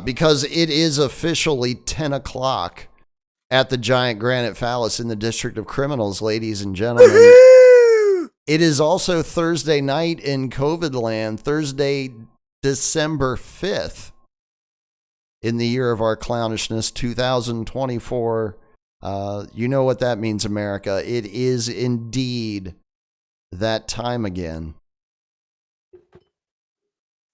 because it is officially 10 o'clock at the giant granite phallus in the District of Criminals, ladies and gentlemen. Woohoo! It is also Thursday night in COVID land, Thursday, December 5th, in the year of our clownishness, 2024. You know what that means, America. It is indeed that time again.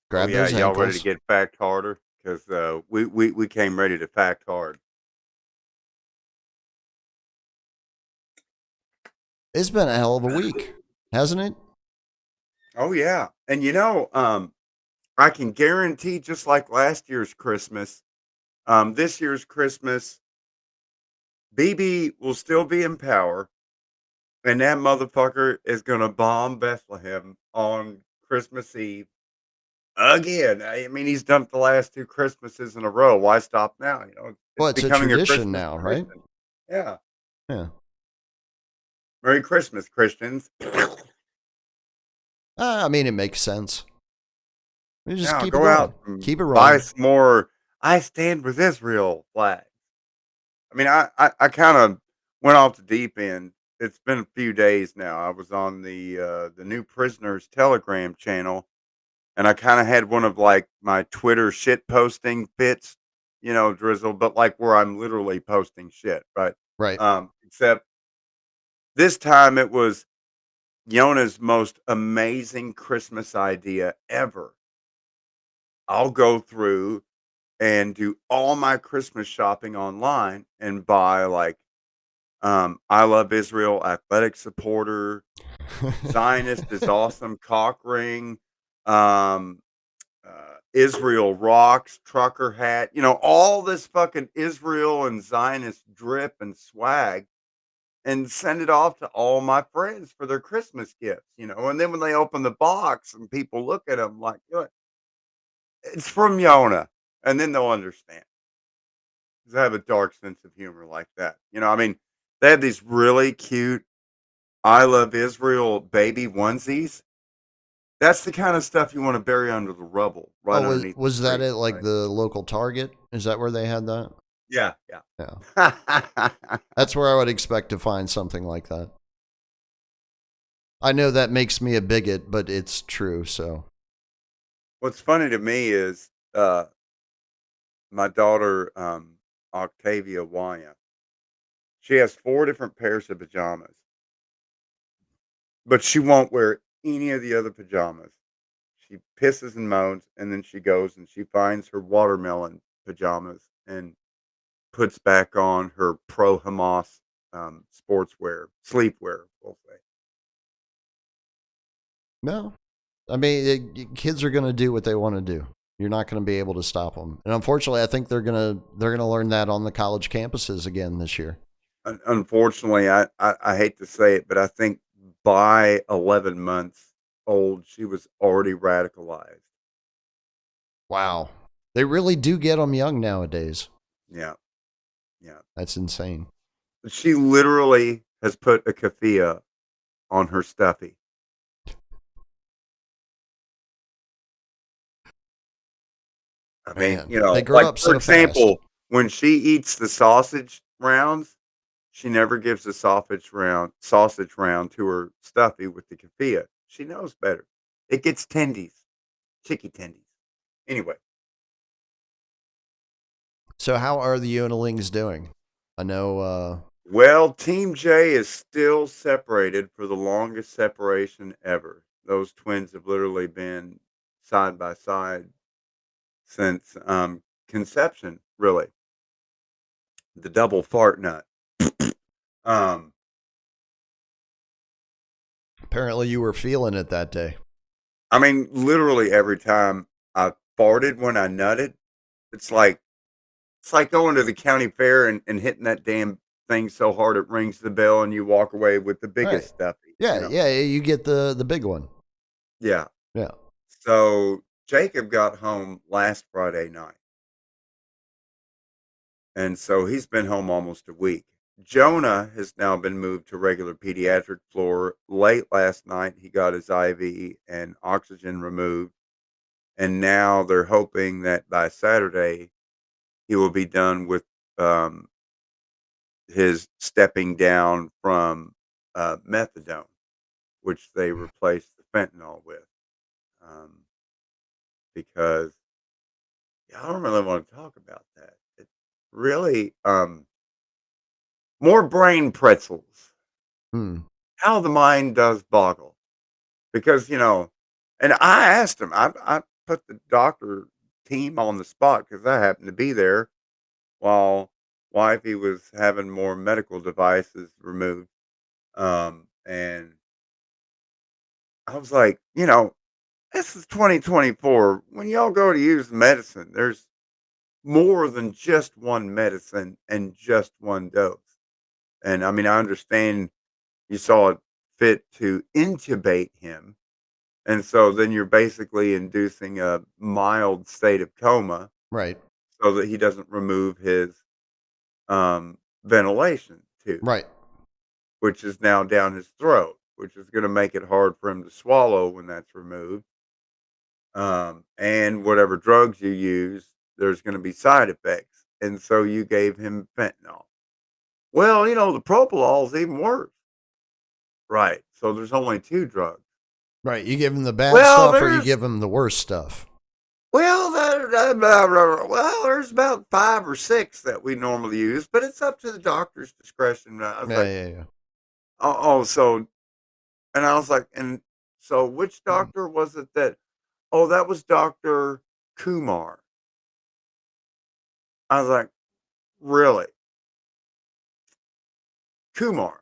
Grab those Y'all ready to ankles. get fact harder? Because we came ready to fact hard. It's been a hell of a week, hasn't it? Oh yeah, and I can guarantee, just like last year's Christmas, this year's Christmas, BB will still be in power, and that motherfucker is gonna bomb Bethlehem on Christmas Eve again. I mean, he's done it the last two Christmases in a row. Why stop now? Well, It's it's a becoming a tradition Christmas now, right? tradition. Yeah. Yeah. Merry Christmas, Christians. I mean, it makes sense. We just Now keep it go out going. and Keep it buy rolling. some more "I Stand with Israel" flags. I mean, I kind of went off the deep end. It's been a few days now. I was on the New Prisoners Telegram channel, and I kind of had one of like my Twitter shit posting bits, drizzle, but like where I'm literally posting shit, right? Right. Except this time it was Yona's most amazing Christmas idea ever. I'll go through and do all my Christmas shopping online and buy like I Love Israel athletic supporter, Zionist is awesome cock ring, um, Israel rocks trucker hat, all this fucking Israel and Zionist drip and swag, and send it off to all my friends for their Christmas gifts. And then when they open the box and people look at them like, it's from Yona, and then they'll understand. 'Cause I have a dark sense of humor like that. I mean, they have these really cute "I Love Israel" baby onesies. That's the kind of stuff you wanna bury under the rubble, right Oh, was underneath the was that tree, at like right? the local Target? Is that where they had that? Yeah, yeah. Yeah. That's where I would expect to find something like that. I know that makes me a bigot, but it's true, so. What's funny to me is, my daughter, Octavia Wanya, she has 4 different pairs of pajamas, but she won't wear any of the other pajamas. She pisses and moans, and then she goes and she finds her watermelon pajamas and puts back on her pro Hamas sportswear, sleepwear, we'll say. No. I mean, kids are going to do what they want to do. You're not going to be able to stop them. And unfortunately, I think they're going to learn that on the college campuses again this year. Unfortunately, I hate to say it, but I think by 11 months old, she was already radicalized. Wow. They really do get them young nowadays. Yeah, yeah. That's insane. She literally has put a keffiyeh on her stuffy. I mean, Man, they grow like up for so fast. example, when she eats the sausage rounds, she never gives the sausage round to her stuffy with the keffiyeh. She knows better. It gets tendies, chicky tendies. Anyway, So how are the Yonalings doing? I know well, Team J is still separated for the longest separation ever. Those twins have literally been side by side since conception, really. The double fart nut. Um, apparently you were feeling it that day. I mean, literally every time I farted when I nutted, it's like going to the county fair and hitting that damn thing so hard it rings the bell and you walk away with the Right. biggest stuffy. Yeah, yeah, you get the big one. Yeah. Yeah. So Jacob got home last Friday night, and so he's been home almost a week. Jonah has now been moved to regular pediatric floor. Late last night, he got his IV and oxygen removed. And now they're hoping that by Saturday, he will be done with um, his stepping down from methadone, which they replaced the fentanyl with. Um, because yeah, I don't really want to talk about that. It's really more brain pretzels. Hmm. How the mind does boggle. Because, and I asked him, I put the doctor team on the spot because I happened to be there while wifey was having more medical devices removed. And I was like, this is 2024. When y'all go to use medicine, there's more than just one medicine and just one dose. And I mean, I understand you saw it fit to intubate him. And so then you're basically inducing a mild state of coma Right. so that he doesn't remove his ventilation tube, Right. which is now down his throat, which is going to make it hard for him to swallow when that's removed. And whatever drugs you use, there's going to be side effects. And so you gave him fentanyl. Well, the propofol is even worse. Right. So there's only two drugs. Right. You give him the bad Well, stuff or you there's give him the worst stuff. well, there's about 5 or 6 that we normally use, but it's up to the doctor's discretion. I was Yeah, like, yeah, yeah. so, and I was like, and so which doctor was it that? Oh, that was Doctor Kumar. I was like, really, Kumar?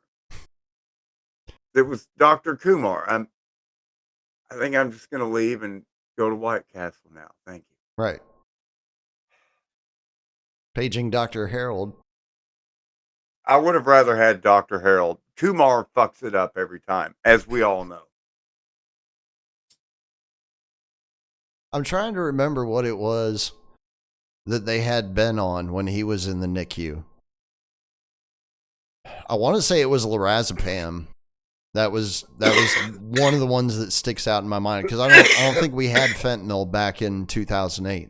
It was Doctor Kumar. I think I'm just gonna leave and go to White Castle now. Thank you. Right. Paging Dr. Harold. I would have rather had Doctor Harold. Kumar fucks it up every time, as we all know. I'm trying to remember what it was that they had Ben on when he was in the NICU. I want to say it was lorazepam. That was one of the ones that sticks out in my mind because I don't think we had fentanyl back in 2008.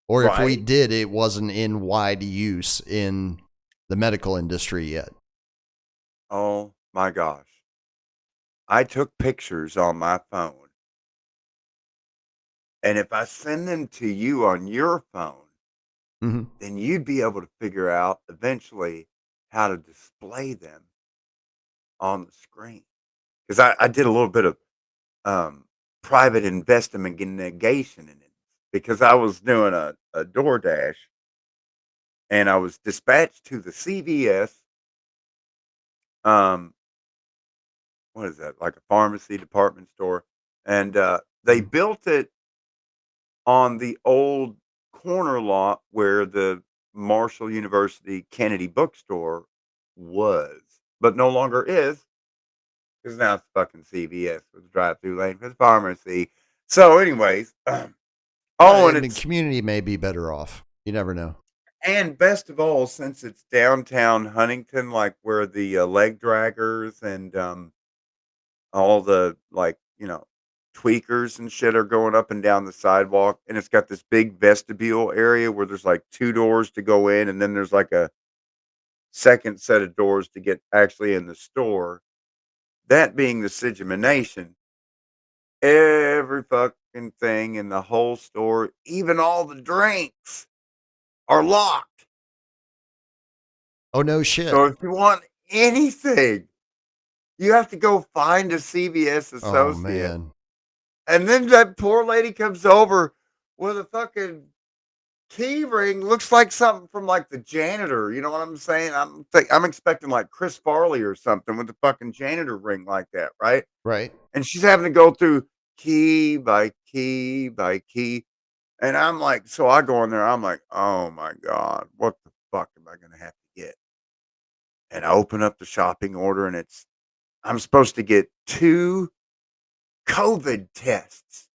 Or if we Right? did, it wasn't in wide use in the medical industry yet. Oh my gosh. I took pictures on my phone. And if I send them to you on your phone, Mm-hmm. then you'd be able to figure out eventually how to display them on the screen. Because I did a little bit of um, private investigation in it because I was doing a DoorDash and I was dispatched to the CVS. Um, what is that? Like a pharmacy department store. And they Mm-hmm. built it on the old corner lot where the Marshall University Kennedy bookstore was, but no longer is because now it's fucking CVS with a drive-through lane for the pharmacy. So, anyways, Well, oh, I and mean, it's community may be better off. You never know. and best of all, since it's downtown Huntington, like where the leg draggers and all the tweakers and shit are going up and down the sidewalk, and it's got this big vestibule area where there's like 2 doors to go in, and then there's like a second set of doors to get actually in the store. That being the Sigemination, every fucking thing in the whole store, even all the drinks, are locked. Oh, no shit. So if you want anything, you have to go find a CVS Oh, associate. man. And then that poor lady comes over with a fucking key ring. Looks like something from like the janitor. You know what I'm saying? I'm expecting like Chris Farley or something with the fucking janitor ring like that, right? Right. And she's having to go through key by key by key. And I'm like, so I go in there, I'm like, oh my God, what the fuck am I gonna have to get? And I open up the shopping order and I'm supposed to get 2 COVID tests.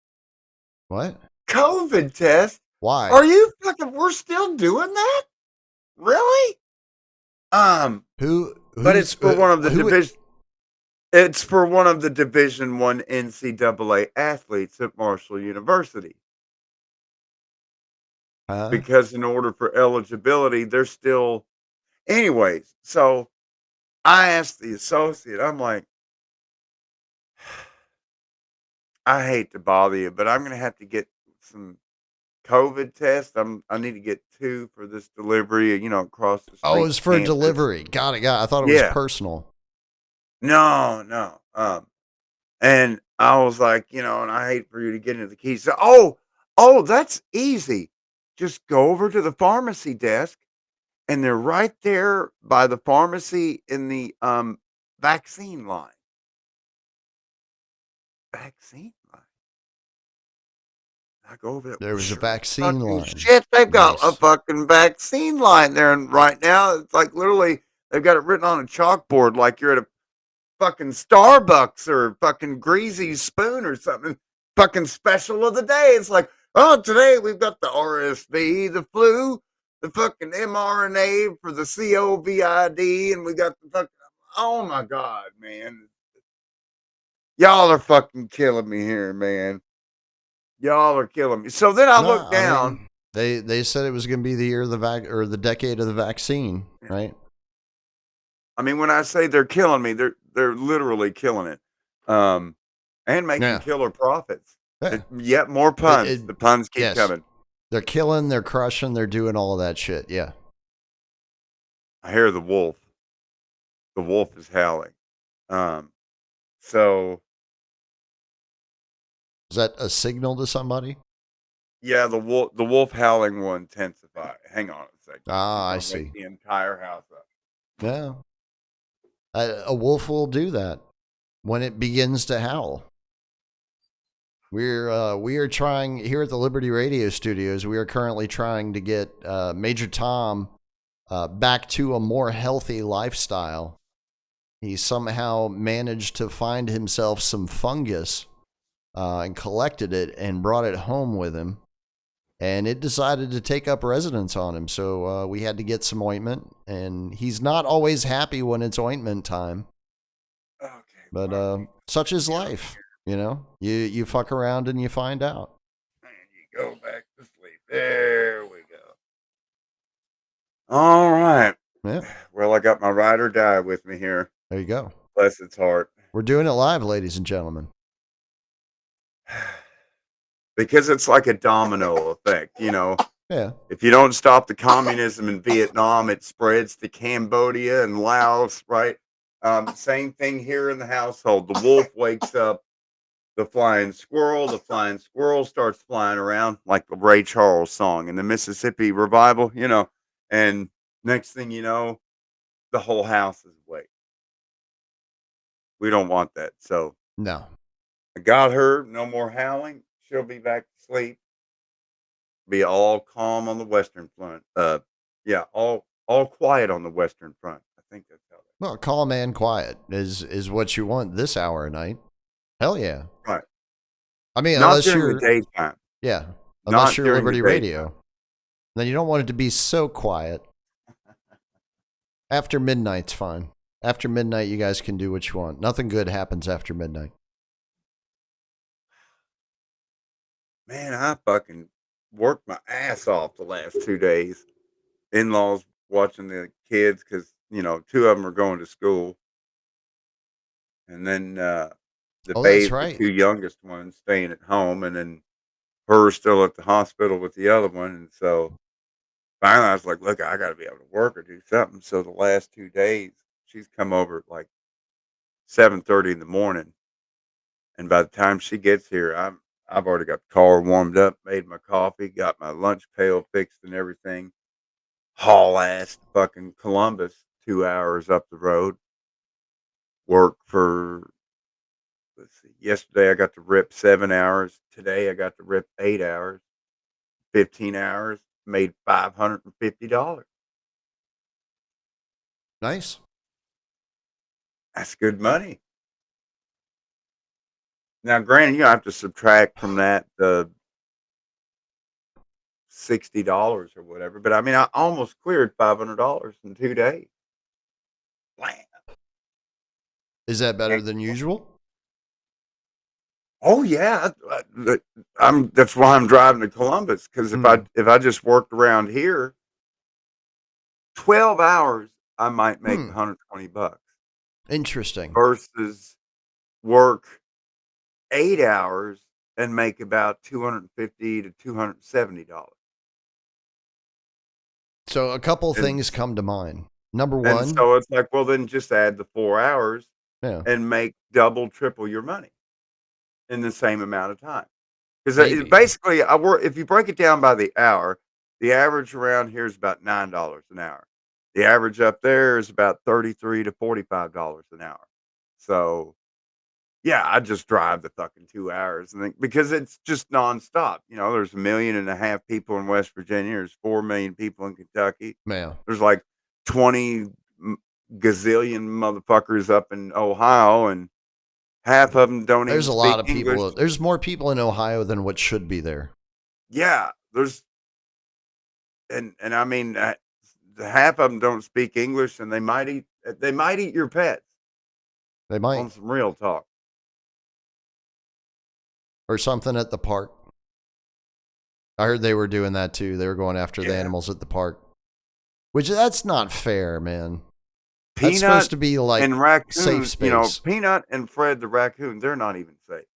What? COVID test? Why? Are you fucking we're still doing that? Really? Who? But it's Who's? for one of the Who? division it's for one of the Division 1 NCAA athletes at Marshall University. Huh? because in order for eligibility, they're still anyways. So I asked the associate, I'm like, I hate to bother you, but I'm gonna have to get some COVID tests. I need to get 2 for this delivery, across the Oh, it street was for campus. delivery. Got it. Got it. I thought it was Yeah. personal. No, no. And I was like, and I hate for you to get into the keys. So, that's easy. Just go over to the pharmacy desk, and they're right there by the pharmacy in the vaccine line. Vaccine line. I go over there. There was a Sure as vaccine fucking line. shit, they've got a Nice. fucking vaccine line there, and right now it's like literally they've got it written on a chalkboard, like you're at a fucking Starbucks or fucking Greasy Spoon or something. Fucking special of the day. It's like, oh, today we've got the RSV, the flu, the fucking mRNA for the COVID, and we got the fucking. Oh my god, man! Y'all are fucking killing me here, man. Y'all are killing me. So then I No, look I down. mean they said it was going to be the year of the or the decade of the vaccine, right? I mean, when I say they're killing me, they're literally killing it, um, and making Yeah. killer profits. Yeah. Yet more It, puns. it The puns keep yes. coming. They're killing, they're crushing, they're doing all of that shit. Yeah. I hear the wolf. The wolf is howling. Um, so Is that a signal to somebody? yeah, the wolf howling will intensify. Hang on a second. I'm Ah, I gonna wake see. the entire house up. Yeah. A wolf will do that when it begins to howl. We are trying here at the Liberty Radio Studios. We are currently trying to get Major Tom back to a more healthy lifestyle. He somehow managed to find himself some fungus and collected it and brought it home with him. And it decided to take up residence on him. So we had to get some ointment. And he's not always happy when it's ointment time. Okay, But why don't we such is get up life. here You know, you fuck around and you find out. and you go back to sleep? There we go. All right. Yeah, Well, I got my ride or die with me here. there you go. Bless its heart. We're doing it live, ladies and gentlemen. Because it's like a domino effect, Yeah. If you don't stop the communism in Vietnam, it spreads to Cambodia and Laos, right? Same thing here in the household. The wolf wakes up the flying squirrel. The flying squirrel starts flying around like the Ray Charles song in the Mississippi revival. And next thing you know, the whole house is awake. We don't want that. So No. I got her. No more howling. She'll be back to sleep. Be all calm on the western front. Yeah, all quiet on the western front. I think that's how Well, calm and quiet is what you want this hour of night. Hell yeah. they right. I mean, Not unless during the you're daytime. yeah, unless Not you're during the Liberty daytime. Radio, then you don't want it to be so quiet. After midnight's fine. After midnight, you guys can do what you want. Nothing good happens after midnight. Man, I fucking worked my ass off the last 2 days. In-laws watching the kids because 2 of them are going to school, and then Oh, that's the right. 2 youngest ones staying at home, and then her still at the hospital with the other one. And so finally, I was like, "Look, I got to be able to work or do something." So the last 2 days, she's come over at like 7:30 in the morning, and by the time she gets here, I've already got the car warmed up, made my coffee, got my lunch pail fixed and everything. Haul ass to fucking Columbus, 2 hours up the road. Work for let's see. Yesterday I got to rip 7 hours. Today I got to rip 8 hours. 15 hours. Made $550. Nice. That's good money. Now, granted, you have to subtract from that the $60 or whatever, but I mean, I almost cleared $500 in 2 days. Blam. Is that better Can't than complain. usual? Oh yeah, that's why I'm driving to Columbus, because Hmm. if I just worked around here 12 hours, I might make Hmm. 120 bucks Interesting. versus work 8 hours and make about 250 to $270. So a couple And things come to mind. Number and one, so it's like, well, then just add the 4 hours yeah, and make double, triple your money in the same amount of time. Because maybe. basically, I work. If you break it down by the hour, the average around here is about $9 an hour. The average up there is about 33 to $45 an hour. So yeah, I just drive the fucking 2 hours, and then, because it's just nonstop. There's 1.5 million people in West Virginia. There's 4 million people in Kentucky. Yeah. There's like 20 gazillion motherfuckers up in Ohio, and half of them don't There's even a lot speak of English. people. There's more people in Ohio than what should be there. Yeah, there's and I mean, the half of them don't speak English, and they might eat your pets, They might. on some real talk. Or something at the park. I heard they were doing that too. They were going after the Yeah. animals at the park. Which that's not fair, man. That's supposed Peanut to be like and safe Raccoon, space. Peanut and Fred the raccoon, they're not even safe.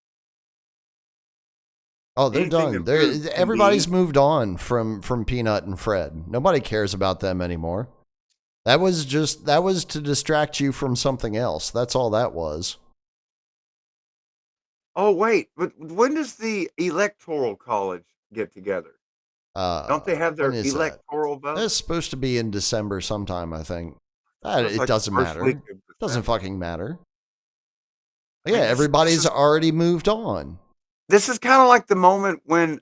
Oh, they're Anything done. that moves can be Everybody's eaten. moved on from Peanut and Fred. Nobody cares about them anymore. That was to distract you from something else. That's all that was. Oh, wait, but when does the Electoral College get together? Don't they have When their is that? electoral vote? That's supposed to be in December sometime, I think. It was It like the doesn't first week matter. of Doesn't December. fucking matter. I Yeah, mean, this everybody's is already moved on. kind of like the moment when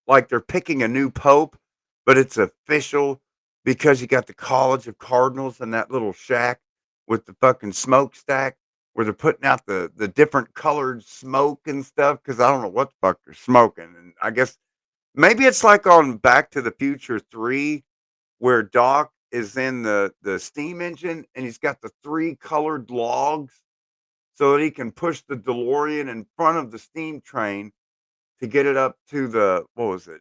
like they're picking a new pope, but it's official because you got the College of Cardinals and that little shack with the fucking smokestack where they're putting out the different colored smoke and stuff, because I don't know what the fuck they're smoking. And I guess maybe it's like on Back to the Future 3, where Doc is in the steam engine and he's got the three colored logs so that he can push the DeLorean in front of the steam train to get it up to the, what was it,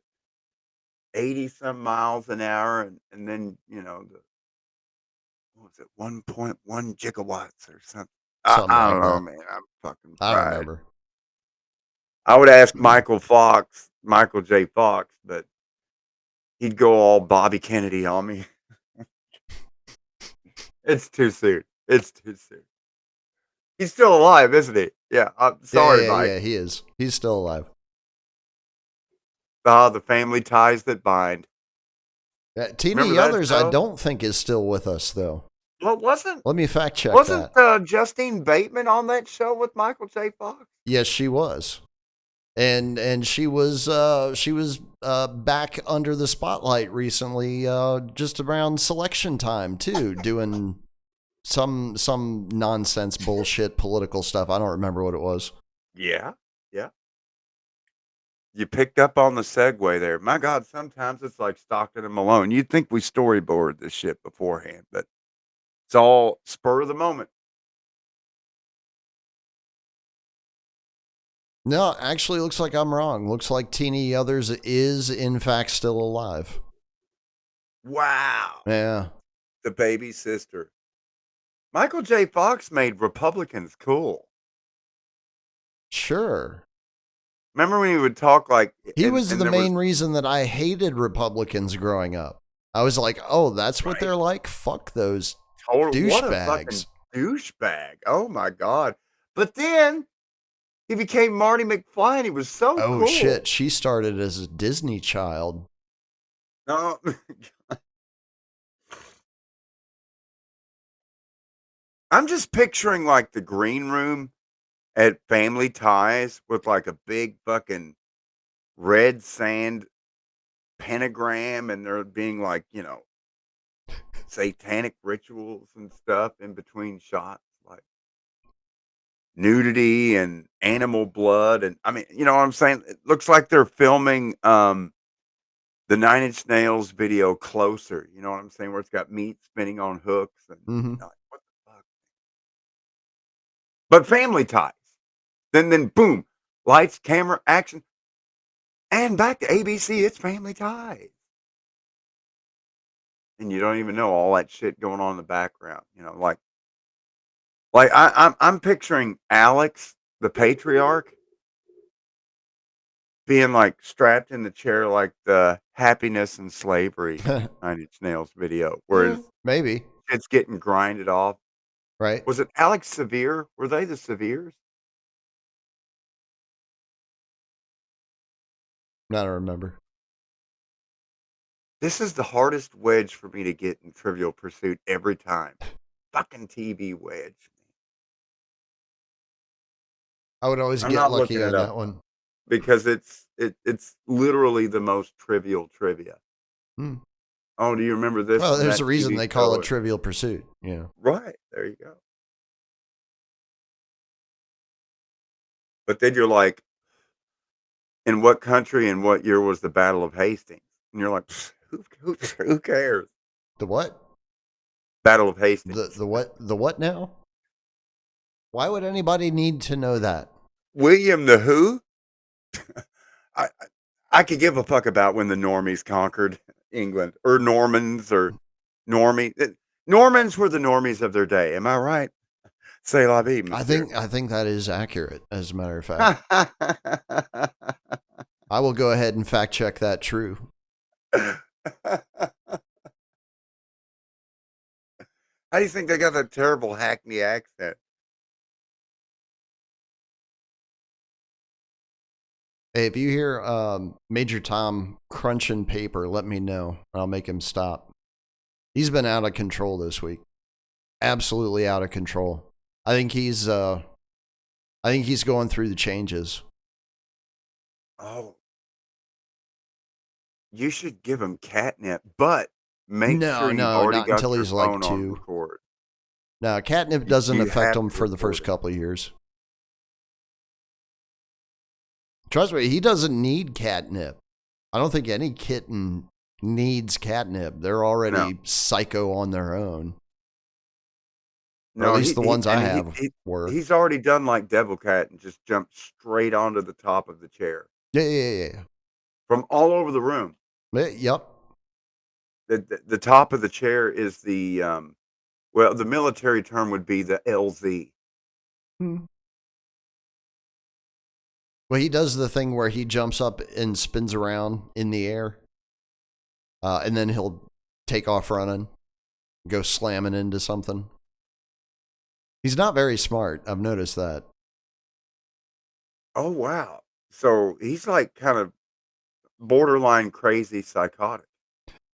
80 some miles an hour, and then, the, what was it, 1.1 gigawatts or something. Something I like don't know, that. man. I'm fucking I don't fried. remember. I would ask Michael J. Fox, but he'd go all Bobby Kennedy on me. It's too soon. It's too soon. He's still alive, isn't he? Yeah. I'm Yeah, sorry, yeah, Mike. yeah, he is. He's still alive. Ah, the family ties that bind. Tina Remember that Yothers, I show? don't think is still with us though. Well, wasn't Let me fact check wasn't that. Justine Bateman on that show with Michael J. Fox? Yes, she was. And she was back under the spotlight recently, just around selection time too, doing some nonsense bullshit political stuff. I don't remember what it was. Yeah, yeah. You picked up on the segue there. My God, sometimes it's like Stockton and Malone. You'd think we storyboarded this shit beforehand, but it's all spur of the moment. No, actually, looks like I'm wrong. Looks like Teeny Others is in fact still alive. Wow. Yeah, The baby sister. Michael J. Fox made Republicans cool. sure. Remember when he would talk like, He was and the there was main reason that I hated Republicans growing up. I was like, oh, that's what right. they're like? Fuck those Total, what a douchebags. fucking douchebag. Oh my God. But then he became Marty McFly and he was so Oh shit, cool. she started as a Disney child. No, I'm just picturing like the green room at Family Ties with like a big fucking red sand pentagram, and there being like, satanic rituals and stuff in between shots, like nudity and animal blood. And I mean, you know what I'm saying? It looks like they're filming the Nine Inch Nails video Closer. You know what I'm saying? Where it's got meat spinning on hooks and Mm-hmm. like, what the fuck? But Family Ties. Then boom. Lights, camera, action, and back to ABC, it's Family Ties. And you don't even know all that shit going on in the background, I'm picturing Alex, the patriarch, being, like, strapped in the chair like the Happiness and Slavery Nine Inch Nails video where Eh, his maybe. shit's getting grinded off. Right. Was it Alex Severe? Were they the Severes? I don't remember. This is the hardest wedge for me to get in Trivial Pursuit every time. Fucking TV wedge. I would always I'm get not lucky looking it on up that one. because it's literally the most trivial trivia. Hmm. Oh, do you remember this Well, from there's that a reason TV they call it show? Trivial Pursuit. You know. Right, there you go. But then you're like, in what country and what year was the Battle of Hastings? And you're like, who cares? The what? Battle of The Hastings. the what? The what now? Why would anybody need to know that? William the Who? I, I I could give a fuck about when the normies conquered England or Normans or normie. Normans were the normies of their day. Am I right? Say la vie, monsieur. I think that is accurate. As a matter of fact, I will go ahead and fact check that. True. How do you think they got that terrible Hackney accent? Hey, if you hear Major Tom crunching paper, let me know. I'll make him stop. He's been out of control this week. Absolutely out of control. I think he's going through the changes. Oh, you should give him catnip, but make sure No, you've no, already not got until your he's like phone on 2. record. No, catnip doesn't You affect have him to for the record first it. couple of years. Trust me, he doesn't need catnip. I don't think any kitten needs catnip. They're No, already psycho on their own. Or at no, least the ones I have he were. he's already done like Devil Cat and just jumped straight onto the top of the chair Yeah, yeah, yeah. from all over the room. Yep. The top of the chair is well, the military term would be the LZ. Hmm. Well, he does the thing where he jumps up and spins around in the air, and then he'll take off running, go slamming into something. He's not very smart. I've noticed that. Oh wow! So he's like kind of borderline crazy psychotic.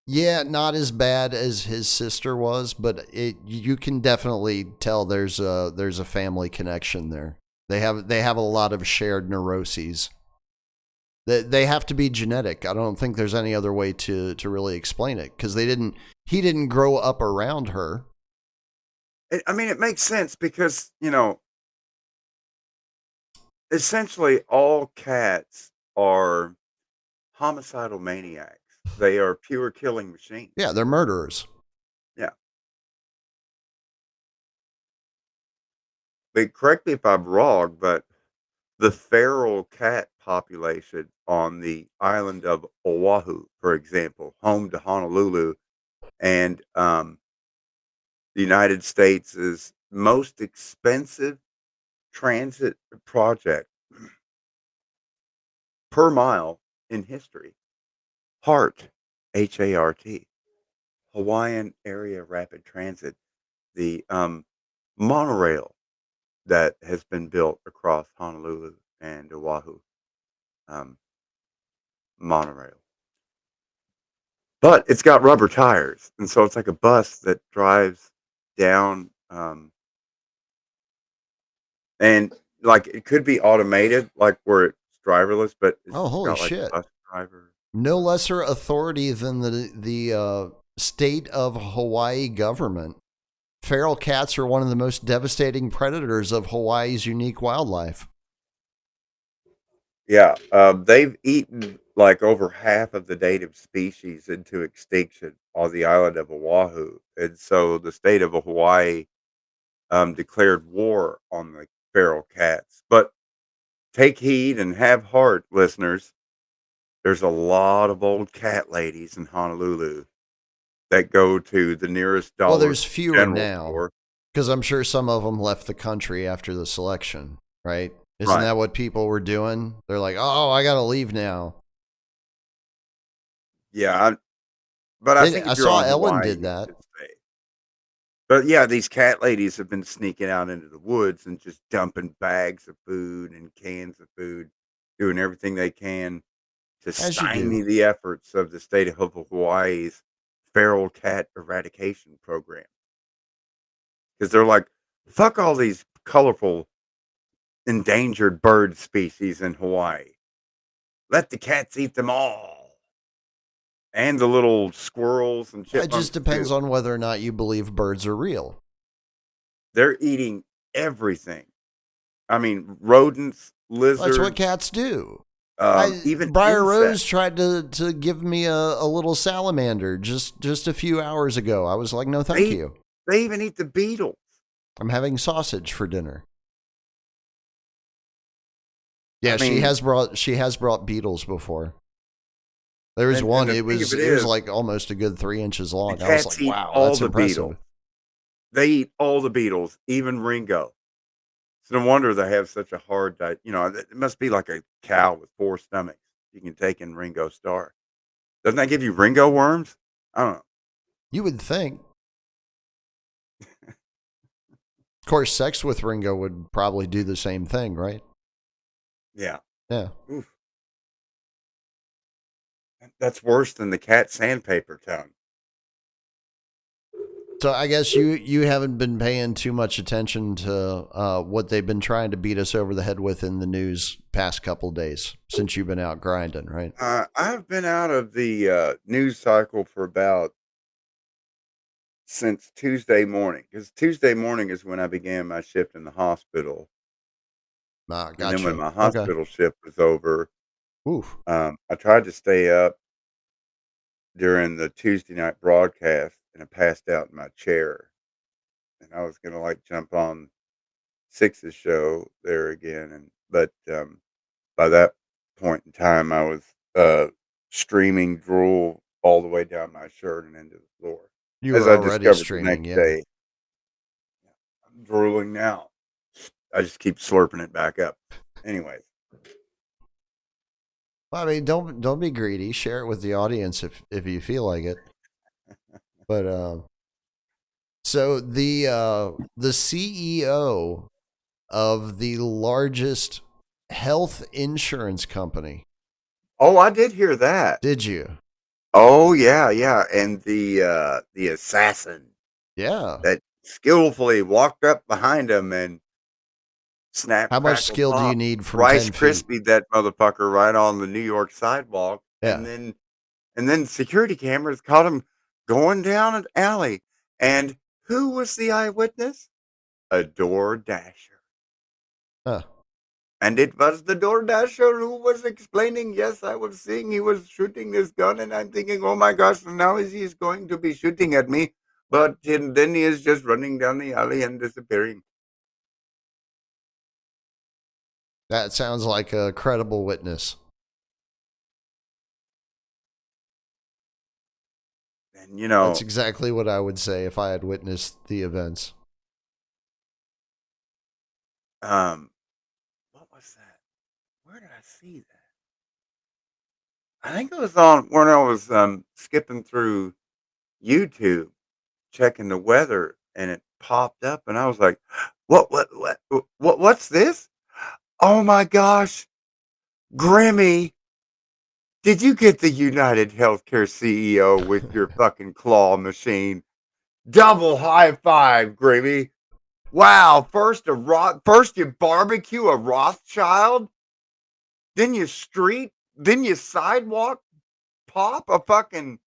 Yeah, not as bad as his sister was, but you can definitely tell there's a family connection there. They have a lot of shared neuroses. They have to be genetic. I don't think there's any other way to really explain it because he didn't grow up around her. I mean, it makes sense because essentially all cats are homicidal maniacs. They are pure killing machines. Yeah, they're murderers. Yeah. But correct me if I'm wrong, but the feral cat population on the island of Oahu, for example, home to Honolulu, and the United States' most expensive transit project per mile in history. HART, HART, Hawaiian Area Rapid Transit, the monorail that has been built across Honolulu and Oahu. Um, Monorail. But it's got rubber tires, and so it's like a bus that drives down, and, like, it could be automated, like, where it's driverless, but it's Oh, just holy got, like, a shit! bus driver. No lesser authority than the state of Hawaii government. Feral cats are one of the most devastating predators of Hawaii's unique wildlife. Yeah, they've eaten, like, over half of the native species into extinction on the island of Oahu, and so the state of Hawaii, declared war on the feral cats, but take heed and have heart, listeners. There's a lot of old cat ladies in Honolulu that go to the nearest Well, dollar there's fewer general now store. because I'm sure some of them left the country after the selection, right? Isn't Right. that what people were doing? They're like, oh, I got to leave now. Yeah, but I think I if you're saw on Ellen Hawaii, did you that. should stay. But yeah, these cat ladies have been sneaking out into the woods and just dumping bags of food and cans of food, doing everything they can to As you do. stymie the efforts of the state of Hawaii's feral cat eradication program. Because they're like, fuck all these colorful endangered bird species in Hawaii. Let the cats eat them all. And the little squirrels and It just chipmunks depends too. on whether or not you believe birds are real. They're eating everything. I mean, rodents, That's what lizards, cats do. even Briar insects. Rose tried to give me a little salamander just a few hours ago. I was like, no, thank They you. they even eat the beetles. I'm having sausage for dinner. Yeah, I mean, she has brought beetles before. There was and one. the thing of it It was is, like almost a good 3 inches the long. I was like, cats eat wow, all that's the impressive. beetles. They eat all the beetles, even Ringo. It's no wonder they have such a hard diet. You know, it must be like a cow with 4 stomachs. You can take in Ringo Starr. Doesn't that give you Ringo worms? I don't know. You would think. Of course, sex with Ringo would probably do the same thing, right? Yeah. Yeah. Oof. That's worse than the cat sandpaper tongue. So I guess you haven't been paying too much attention to what they've been trying to beat us over the head with in the news past couple days since you've been out grinding, right? I've been out of the news cycle for about since Tuesday morning, because Tuesday morning is when I began my shift in the hospital. And then when Gotcha. my Okay. hospital shift was over, Oof. I tried to stay up during the Tuesday night broadcast, and I passed out in my chair. And I was gonna like jump on Six's show there again, but by that point in time, I was streaming drool all the way down my shirt and into the floor. You As were I already discovered the streaming, next yeah. day, I'm drooling now. I just keep slurping it back up. Anyways, Well, I mean, don't be greedy. Share it with the audience if you feel like it. But so the CEO of the largest health insurance company. oh, I did hear that. Did you? Oh yeah, yeah, and the assassin Yeah. that skillfully walked up behind him and snap, How much crackle, skill do you pop, need from Rice 10 feet? Krispied that motherfucker right on the New York sidewalk, Yeah. and then security cameras caught him going down an alley. And who was the eyewitness? A door dasher. Huh. And it was the door dasher who was explaining, yes, I was seeing he was shooting this gun, and I'm thinking, oh my gosh, now he's going to be shooting at me. But then he is just running down the alley and disappearing. That sounds like a credible witness. And you That's know, exactly what I would say if I had witnessed the events. what was that? Where did I see that? I think it was on when I was skipping through YouTube, checking the weather, and it popped up, and I was like, what's this? Oh my gosh, Grimmy, did you get the United Healthcare CEO with your fucking claw machine? Double high five, Grimmy. Wow, first you barbecue a Rothschild, then you sidewalk pop a fucking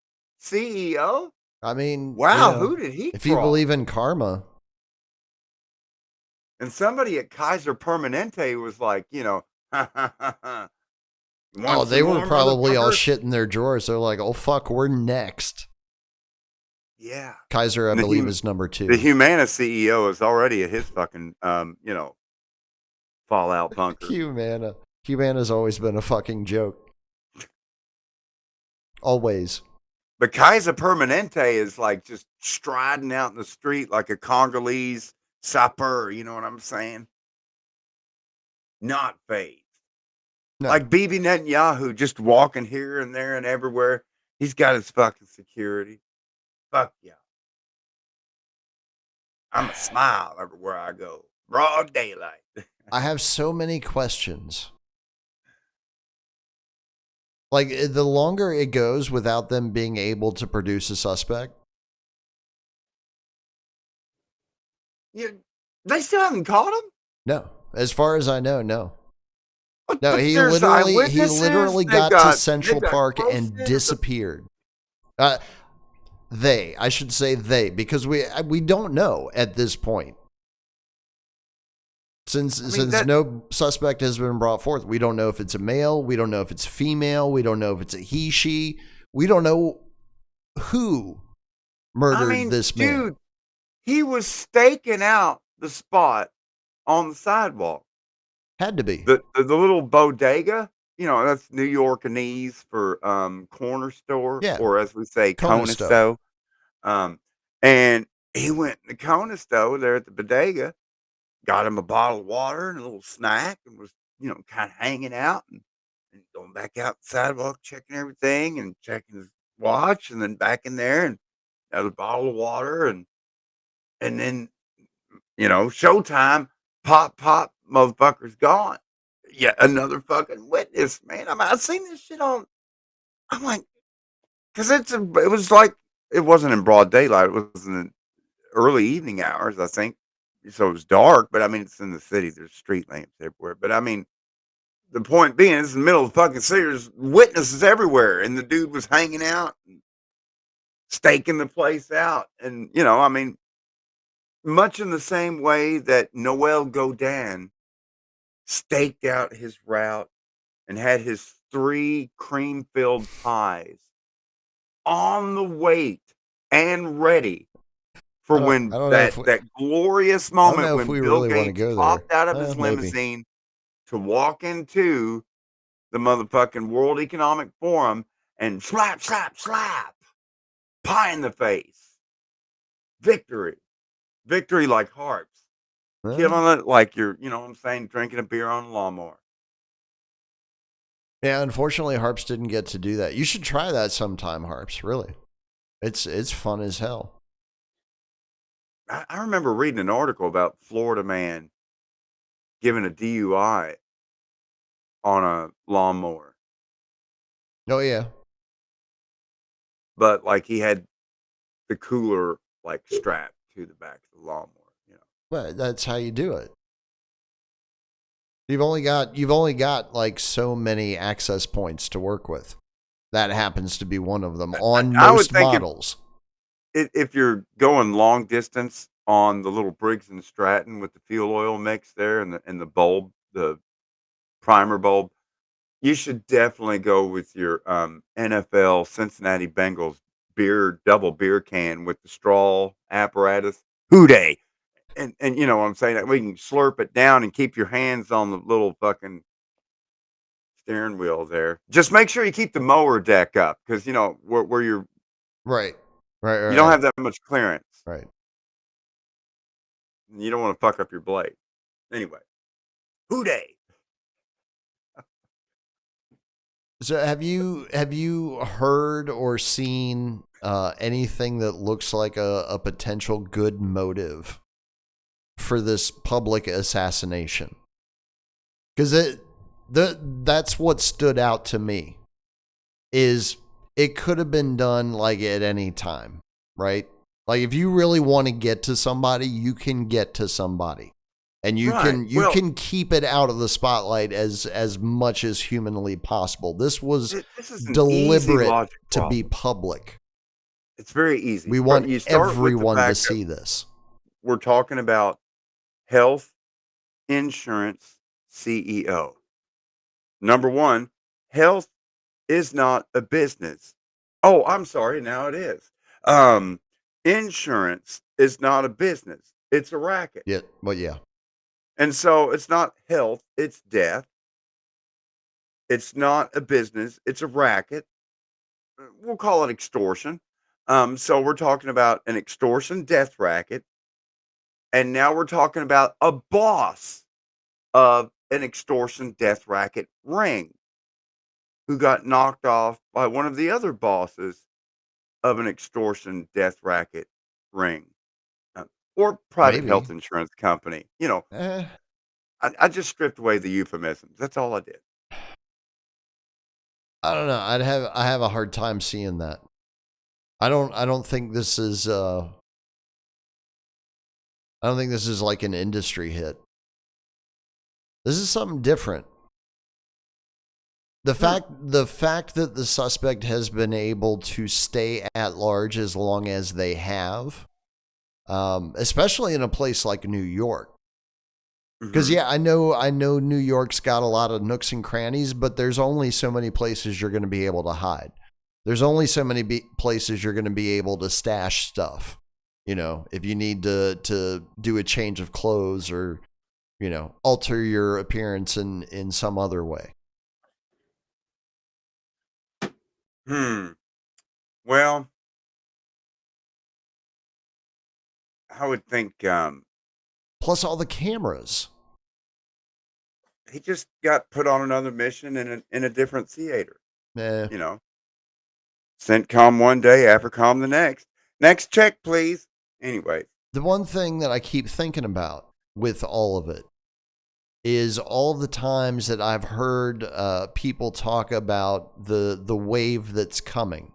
CEO. I mean, Wow, who did he if you cross? believe in karma, And somebody at Kaiser Permanente was like, you want oh, some they were more, probably all motherfucker? shit in their drawers. They're like, oh, fuck, we're next. Yeah. Kaiser, I And believe, is number the 2. Humana CEO is already at his fucking, Fallout bunker. Humana. Humana's always been a fucking joke. Always. But Kaiser Permanente is like just striding out in the street like a Congolese sapper. You know what I'm saying? Not phased. No. Like Bibi Netanyahu just walking here and there and everywhere. He's got his fucking security. Fuck yeah. I'm a smile everywhere I go. Broad daylight. I have so many questions. Like, the longer it goes without them being able to produce a suspect. They still haven't caught him? No. As far as I know, no. But, No, but he there's literally eyewitnesses. got to Central Park and posted. disappeared. I should say they, because we don't know at this point. Since no suspect has been brought forth, we don't know if it's a male, we don't know if it's female, we don't know if it's a he, she, we don't know who murdered this man. Dude, he was staking out the spot on the sidewalk. Had to be. The little bodega, that's New Yorkanese for corner store, Yeah. or as we say, Conesto. And he went to Conesto there at the bodega, got him a bottle of water and a little snack, and was, kind of hanging out and going back out the sidewalk, checking everything and checking his watch, and then back in there and another bottle of water, and then, showtime, pop, motherfucker's gone. Yeah, another fucking witness, man. I've seen this shit on. I'm like, because it wasn't in broad daylight. It was in the early evening hours, I think. So it was dark, but it's in the city. There's street lamps everywhere. But the point being, it's in the middle of the fucking city. There's witnesses everywhere, and the dude was hanging out, and staking the place out, and much in the same way that Noel Godin staked out his route and had his 3 cream-filled pies on the wait and ready for when that glorious moment when Bill really Gates popped out of his limousine to walk into the motherfucking World Economic Forum and slap, pie in the face. Victory like harps. Killing it like you're, drinking a beer on a lawnmower. Yeah, unfortunately, Harps didn't get to do that. You should try that sometime, Harps. Really, it's fun as hell. I remember reading an article about Florida man giving a DUI on a lawnmower. Oh yeah, but like he had the cooler like strapped to the back of the lawnmower. Well, that's how you do it. You've only got like so many access points to work with. That happens to be one of them on most models. If you're going long distance on the little Briggs and Stratton with the fuel oil mix there and the bulb, the primer bulb, you should definitely go with your NFL Cincinnati Bengals double beer can with the straw apparatus. Hooday! And you know what I'm saying? That we can slurp it down and keep your hands on the little fucking steering wheel there. Just make sure you keep the mower deck up because where you're right. You don't have that much clearance. Right. You don't want to fuck up your blade. Anyway, hooday! So have you heard or seen anything that looks like a potential good motive for this public assassination? Because that's what stood out to me is it could have been done like at any time, right? Like if you really want to get to somebody, you can get to somebody. And you can keep it out of the spotlight as much as humanly possible. This was deliberate to be public. It's very easy. We want everyone to see this. We're talking about health insurance CEO. Number one, health is not a business. Oh, I'm sorry. Now it is. Insurance is not a business. It's a racket. Yeah. Well, yeah. And so it's not health, it's death. It's not a business, it's a racket. We'll call it extortion. So we're talking about an extortion death racket. And now we're talking about a boss of an extortion death racket ring who got knocked off by one of the other bosses of an extortion death racket ring, uh, or private Maybe. health insurance company. Eh, I just stripped away the euphemisms. That's all I did. I don't know. I have a hard time seeing that. I don't think this is I don't think this is like an industry hit. This is something different. Hmm. The fact that the suspect has been able to stay at large as long as they have, especially in a place like New York. Because Hmm. yeah, I know New York's got a lot of nooks and crannies, but there's only so many places you're going to be able to hide. There's only so many places you're going to be able to stash stuff. You know, if you need to do a change of clothes or alter your appearance in some other way. Hmm. Well, I would think Plus all the cameras. he just got put on another mission in a different theater. Eh. You know, CENTCOM one day, AFRICOM the next. Next check, please. Anyway. The one thing that I keep thinking about with all of it is all the times that I've heard people talk about the wave that's coming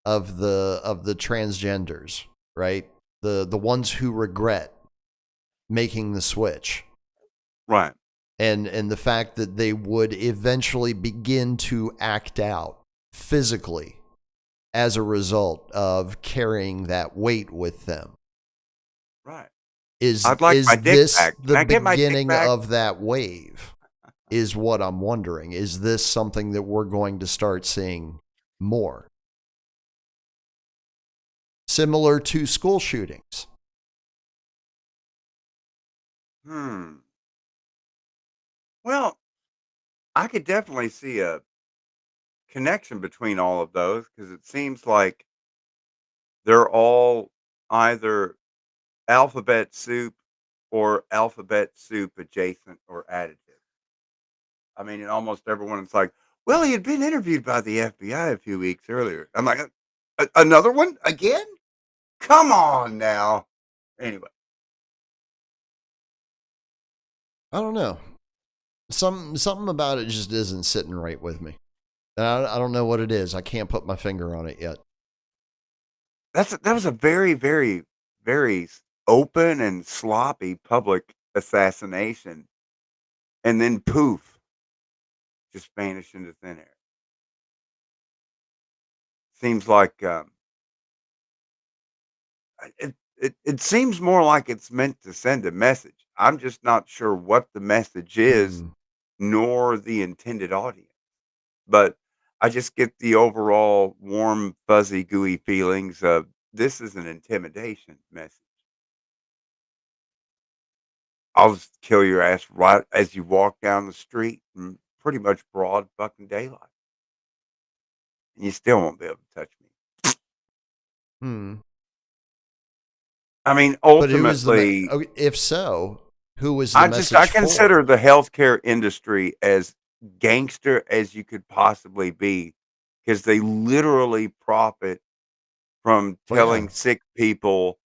of the transgenders, right? The ones who regret making the switch, Right. and the fact that they would eventually begin to act out physically as a result of carrying that weight with them. Right. Is I'd like my dick this back. the Can I get my dick beginning back? of that wave? Is what I'm wondering. Is this something that we're going to start seeing more? Similar to school shootings. Hmm. Well, I could definitely see a connection between all of those because it seems like they're all either alphabet soup or alphabet soup adjacent or additive. I mean, in almost everyone, it's like, well, he had been interviewed by the FBI a few weeks earlier. I'm like, Another one again? Come on now." Anyway. I don't know. Something about it just isn't sitting right with me. And I don't know what it is. I can't put my finger on it yet. That was a very, very, very open and sloppy public assassination, and then poof, just vanished into thin air. Seems like, it seems more like it's meant to send a message. I'm just not sure what the message is, Hmm. nor the intended audience, but I just get the overall warm, fuzzy, gooey feelings of this is an intimidation message. I'll just kill your ass right as you walk down the street in pretty much broad fucking daylight, and you still won't be able to touch me. Hmm. I mean, But who is ultimately, if so, who was the I message consider for? the healthcare industry as gangster as you could possibly be, because they literally profit from Well, yeah. telling sick people,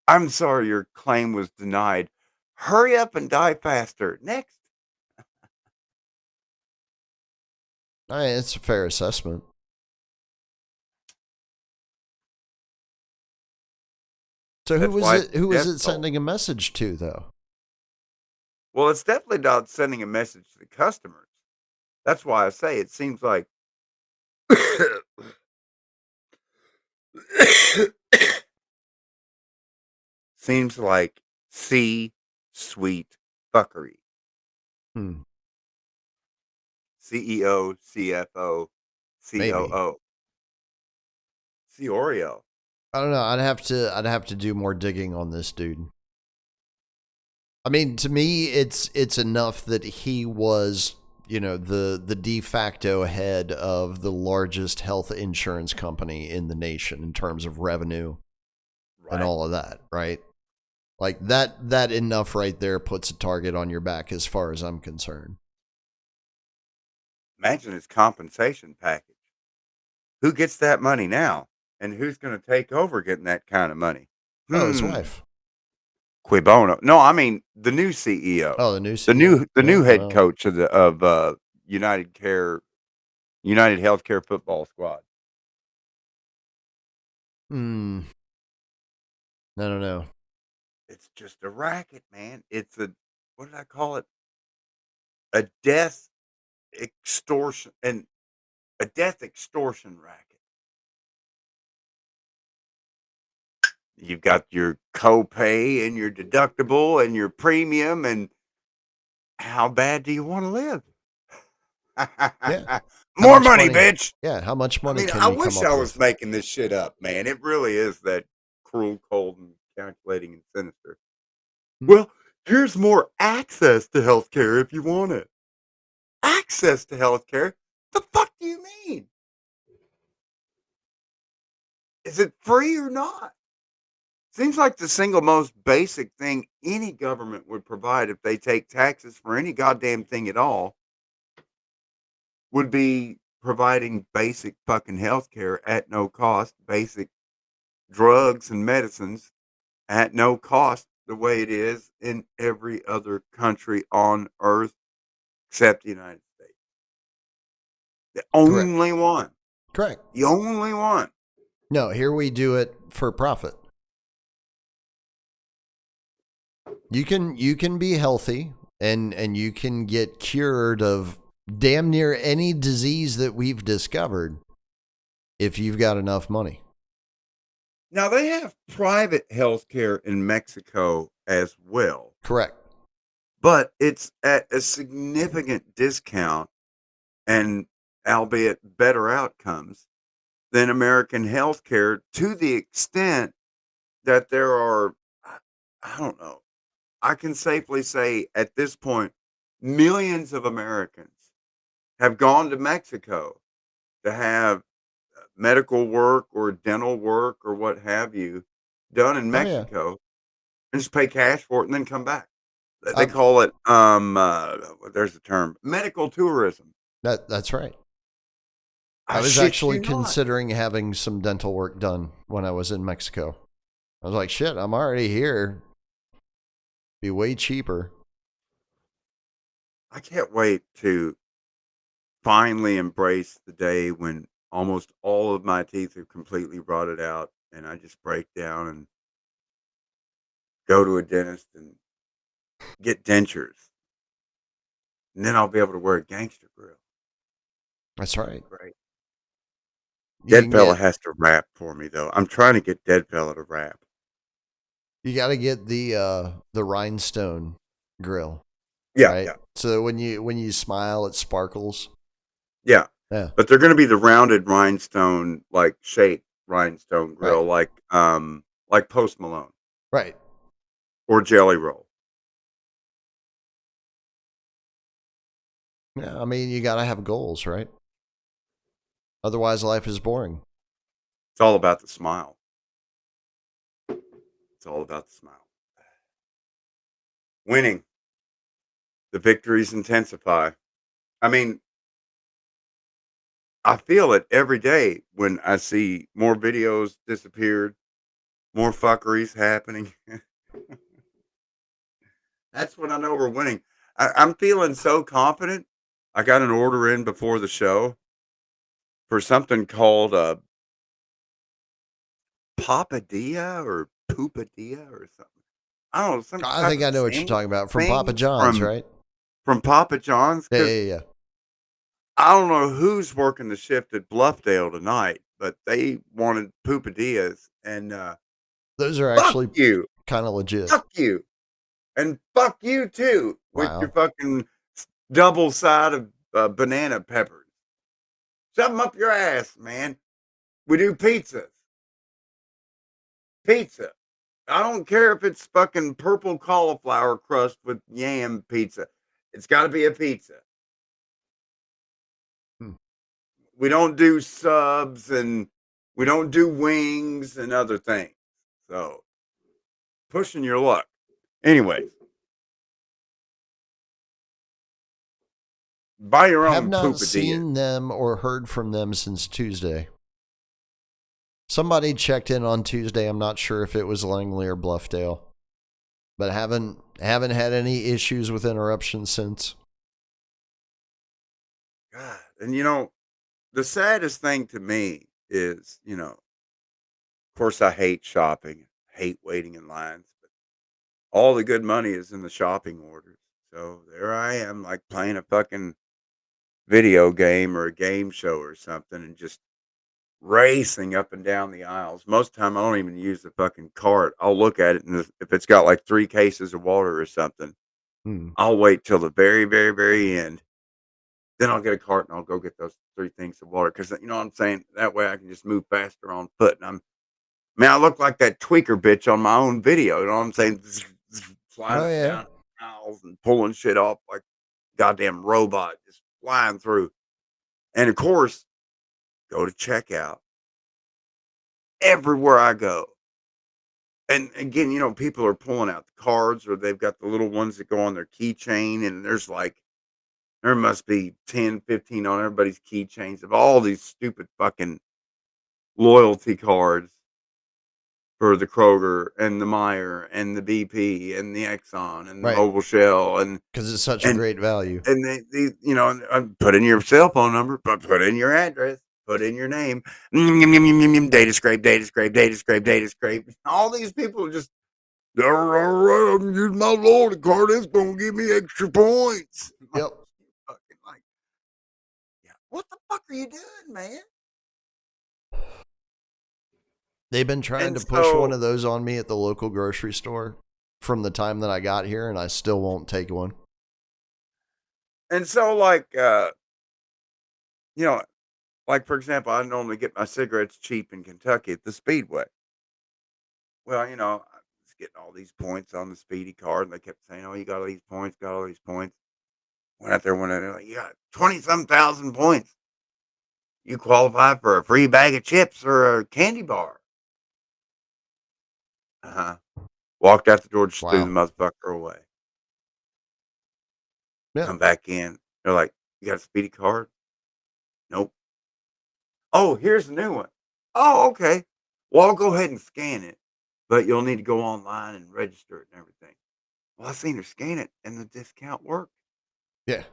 "I'm sorry, your claim was denied. Hurry up and die faster. Next." It's a fair assessment. So That's why it's the who was death it toll. sending a message to though? Well, it's definitely not sending a message to the customers. That's why I say it seems like seems like C-suite fuckery. Hmm. CEO, CFO, Maybe. COO. See Oreo. I don't know. I'd have to do more digging on this dude. I mean, to me, it's enough that he was, the de facto head of the largest health insurance company in the nation in terms of revenue and Right. all of that, right? Like that enough right there puts a target on your back as far as I'm concerned. Imagine his compensation package. Who gets that money now? And who's going to take over getting that kind of money? Oh, his Hmm. wife. Cui bono. No, I mean the new CEO, Oh, the new the CEO. new Yeah, head well, coach of United Care, United Healthcare Football Squad. I don't know. It's just a racket, man. It's a what did I call it? A death extortion and a death extortion racket. You've got your copay and your deductible and your premium, and how bad do you want to live? Yeah. How More much money, money? bitch. Yeah, how much I money mean, can I you come wish up I was with? making this shit up, man. It really is that cruel, cold, and calculating and sinister. Hmm? Well, here's more access to healthcare if you want it. Access to healthcare? The fuck do you mean? Is it free or not? Seems like the single most basic thing any government would provide if they take taxes for any goddamn thing at all would be providing basic fucking healthcare at no cost, basic drugs and medicines at no cost, the way it is in every other country on earth except the United States. The Correct. only one. Correct. The only one. No, here we do it for profit. You can be healthy and you can get cured of damn near any disease that we've discovered if you've got enough money. Now they have private healthcare in Mexico as well, Correct. but it's at a significant discount and albeit better outcomes than American healthcare to the extent that there are I don't know. I can safely say at this point millions of Americans have gone to Mexico to have medical work or dental work or what have you done in Oh yeah. Mexico and just pay cash for it and then come back. They Um, call it there's a term, medical tourism. that's right. I I was shit actually you not. considering having some dental work done when I was in Mexico. I was like, shit, I'm already here. Be way cheaper. I can't wait to finally embrace the day when almost all of my teeth are completely rotted out and I just break down and go to a dentist and get dentures. And then I'll be able to wear a gangster grill. That's right. Great. You Dead can Fella get has to rap for me though. I'm trying to get Dead Fella to rap. you got to get the rhinestone grill, Yeah, right? yeah, So that when you smile, it sparkles. yeah. Yeah. But they're gonna be the rounded rhinestone, like shaped rhinestone Right. grill, like Post Malone Right. or Jelly Roll. Yeah. I mean, you got to have goals, right? Otherwise, life is boring. It's all about the smile. It's all about the smile. Winning. The victories intensify. I mean, I feel it every day when I see more videos disappeared, more fuckeries happening. That's when I know we're winning. I'm feeling so confident. I got an order in before the show for something called papadilla or poopadilla or something. I don't know, some I type think of I know what you're sandwich talking about from Papa thing John's, right? from Papa John's Yeah, because yeah, yeah. I don't know who's working the shift at Bluffdale tonight, but they wanted poopadillas and Those are fuck actually you, kind of legit. fuck you, and fuck you too with your Wow. fucking double side of banana peppers. Shove them up your ass, man. We do pizzas. Pizza. I don't care if it's fucking purple cauliflower crust with yam pizza. It's got to be a pizza. Hmm. We don't do subs and we don't do wings and other things. So pushing your luck. Anyway, buy your Have own not poopadilla. seen them or heard from them since Tuesday. Somebody checked in on Tuesday. I'm not sure if it was Langley or Bluffdale, but haven't had any issues with interruptions since. God, and the saddest thing to me is, of course, I hate shopping, hate waiting in lines, but all the good money is in the shopping orders. So there I am, like playing a fucking video game or a game show or something, and just racing up and down the aisles. Most of the time, I don't even use the fucking cart. I'll look at it, and if it's got like 3 cases of water or something, Hmm. I'll wait till the very, very, very end. Then I'll get a cart and I'll go get those 3 things of water because you know what I'm saying. That way, I can just move faster on foot. And man, I look like that tweaker bitch on my own video. You know what I'm saying? Flying Oh up and yeah. down aisles and pulling shit off like goddamn robot, just flying through. And of course, go to checkout everywhere I go. And again, people are pulling out the cards or they've got the little ones that go on their keychain. And there must be 10, 15 on everybody's keychains of all these stupid fucking loyalty cards for the Kroger and the Meyer and the BP and the Exxon and the Right. Mobile Shell Because it's such a and great value. and put in your cell phone number, but put in your address, put in your name, data scrape, data scrape, data scrape, data scrape. All these people are just, all right, I'm using my loyalty card. It's gonna give me extra points. Yep. Fucking like, yeah, what the fuck are you doing, man? They've been trying And to push one so of those on me at the local grocery store from the time that I got here, and I still won't take one. like you know, like for example, I normally get my cigarettes cheap in Kentucky at the Speedway. Well, I was getting all these points on the Speedy card, and they kept saying, "Oh, you got all these points, got all these points." Went out there, like, "You got 20 some thousand points. You qualify for a free bag of chips or a candy bar." Uh-huh. Walked out the door, just threw the Wow. motherfucker away. Yeah. Come back in. They're like, "You got a Speedy card?" Nope. Oh, here's a new one. Oh, okay. Well, I'll go ahead and scan it, but you'll need to go online and register it and everything. Well, I seen her scan it, and the discount worked. Yeah.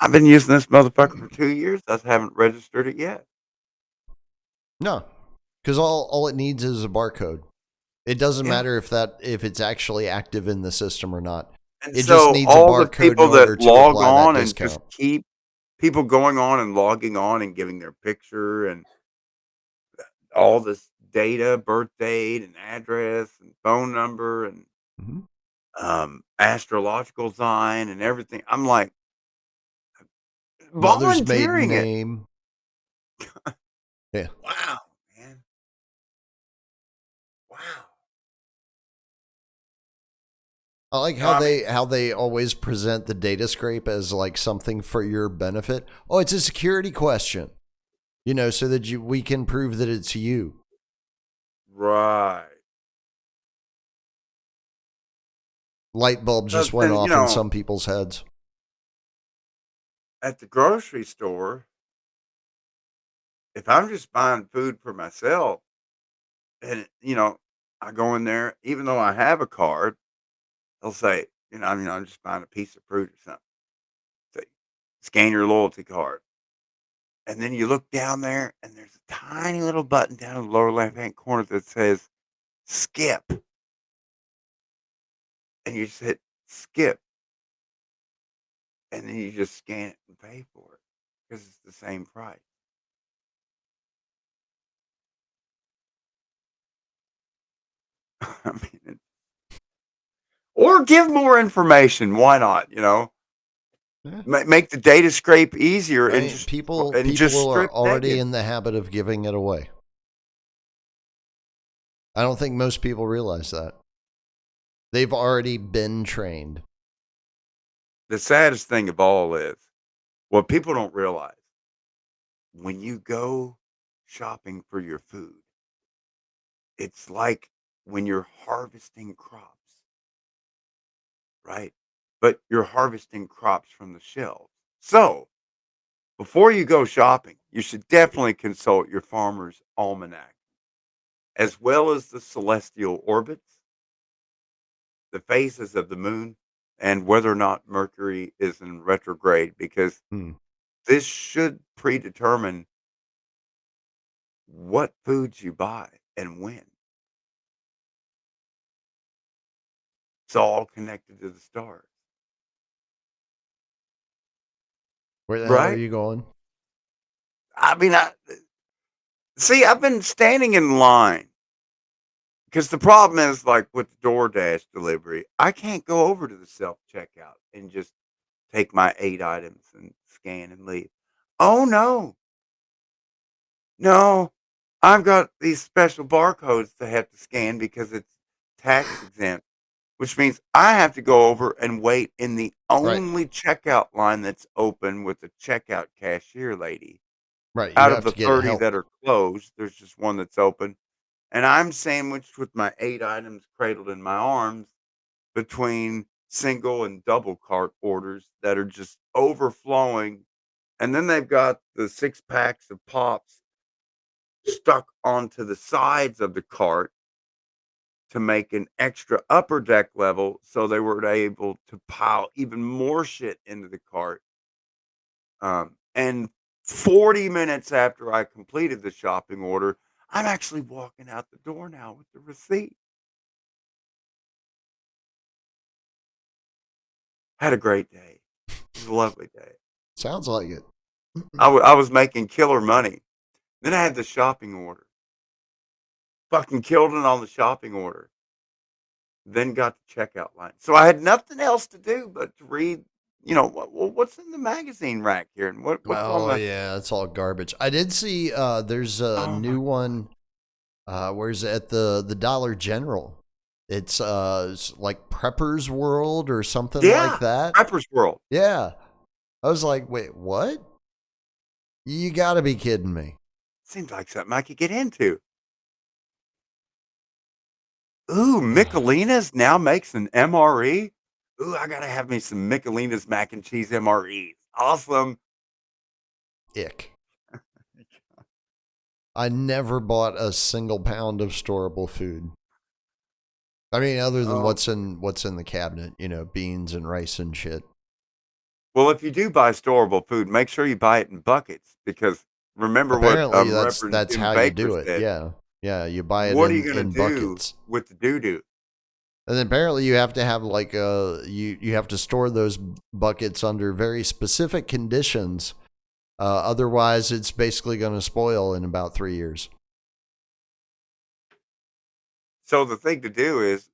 I've been using this motherfucker for 2 years. I haven't registered it yet. No. Because all it needs is a barcode. It doesn't Yeah. matter if it's actually active in the system or not. And It just so needs a all the barcode in people order that to log apply that on and just discount. keep people going on and logging on and giving their picture and all this data, birth date and address and phone number and Mm-hmm. astrological sign and everything. I'm like Mother's maiden volunteering it. name. Yeah. Wow, man. Wow. I like I mean, how they always present the data scrape as like something for your benefit. Oh, it's a security question. So that we can prove that it's you. right. Light bulb just But went then, off in some people's heads. at the grocery store, if I'm just buying food for myself and, I go in there, even though I have a card, they'll say, I'm just buying a piece of fruit or something. Say, scan your loyalty card. And then you look down there and there's a tiny little button down in the lower left hand corner that says skip. And you just hit skip. And then you just scan it and pay for it because it's the same price. I mean, or give more information. Why not? Yeah. Make the data scrape easier and Right? just People are strip already naked. in the habit of giving it away. I don't think most people realize that. They've already been trained. The saddest thing of all is what people don't realize when you go shopping for your food, it's like when you're harvesting crops, right? But you're harvesting crops from the shelves. So before you go shopping, you should definitely consult your farmer's almanac, as well as the celestial orbits, the phases of the moon, and whether or not Mercury is in retrograde, because Hmm. this should predetermine what foods you buy and when. It's all connected to the stars, Where the hell are right? you going? I mean, I've been standing in line because the problem is like with DoorDash delivery, I can't go over to the self checkout and just take my 8 items and scan and leave. Oh no, no, I've got these special barcodes to have to scan because it's tax exempt, which means I have to go over and wait in the Right. only checkout line that's open with the checkout cashier lady. Right. You Out of have the to get 30 help. that are closed, there's just one that's open. And I'm sandwiched with my 8 items cradled in my arms between single and double cart orders that are just overflowing. And then they've got the 6 packs of pops stuck onto the sides of the cart to make an extra upper deck level so they were able to pile even more shit into the cart. And 40 minutes after I completed the shopping order, I'm actually walking out the door now with the receipt. Had a great day. It was a lovely day. Sounds like it. I was making killer money. Then I had the shopping order. Fucking killed it on the shopping order. Then got the checkout line. So I had nothing else to do but to read, what's in the magazine rack here and what's on Oh the. yeah, it's all garbage. I did see there's a Oh my new one where's it at the Dollar General. It's like Prepper's World or something like Yeah, that. Prepper's World. Yeah. I was like, "Wait, what? You got to be kidding me." Seems like something I could get into. Ooh, Michelina's now makes an MRE. Ooh, I gotta have me some Michelina's mac and cheese MREs. Awesome. Ick. I never bought a single pound of storable food. I mean, other than Oh, what's in the cabinet, beans and rice and shit. well, if you do buy storable food, make sure you buy it in buckets because remember what Apparently, that's Reverend that's Jim how you Baker do it. said. Yeah, yeah. You buy it What are you in gonna in do buckets, with the doo doo? and then apparently you have to have like you have to store those buckets under very specific conditions. Otherwise, it's basically going to spoil in about 3 years. So the thing to do is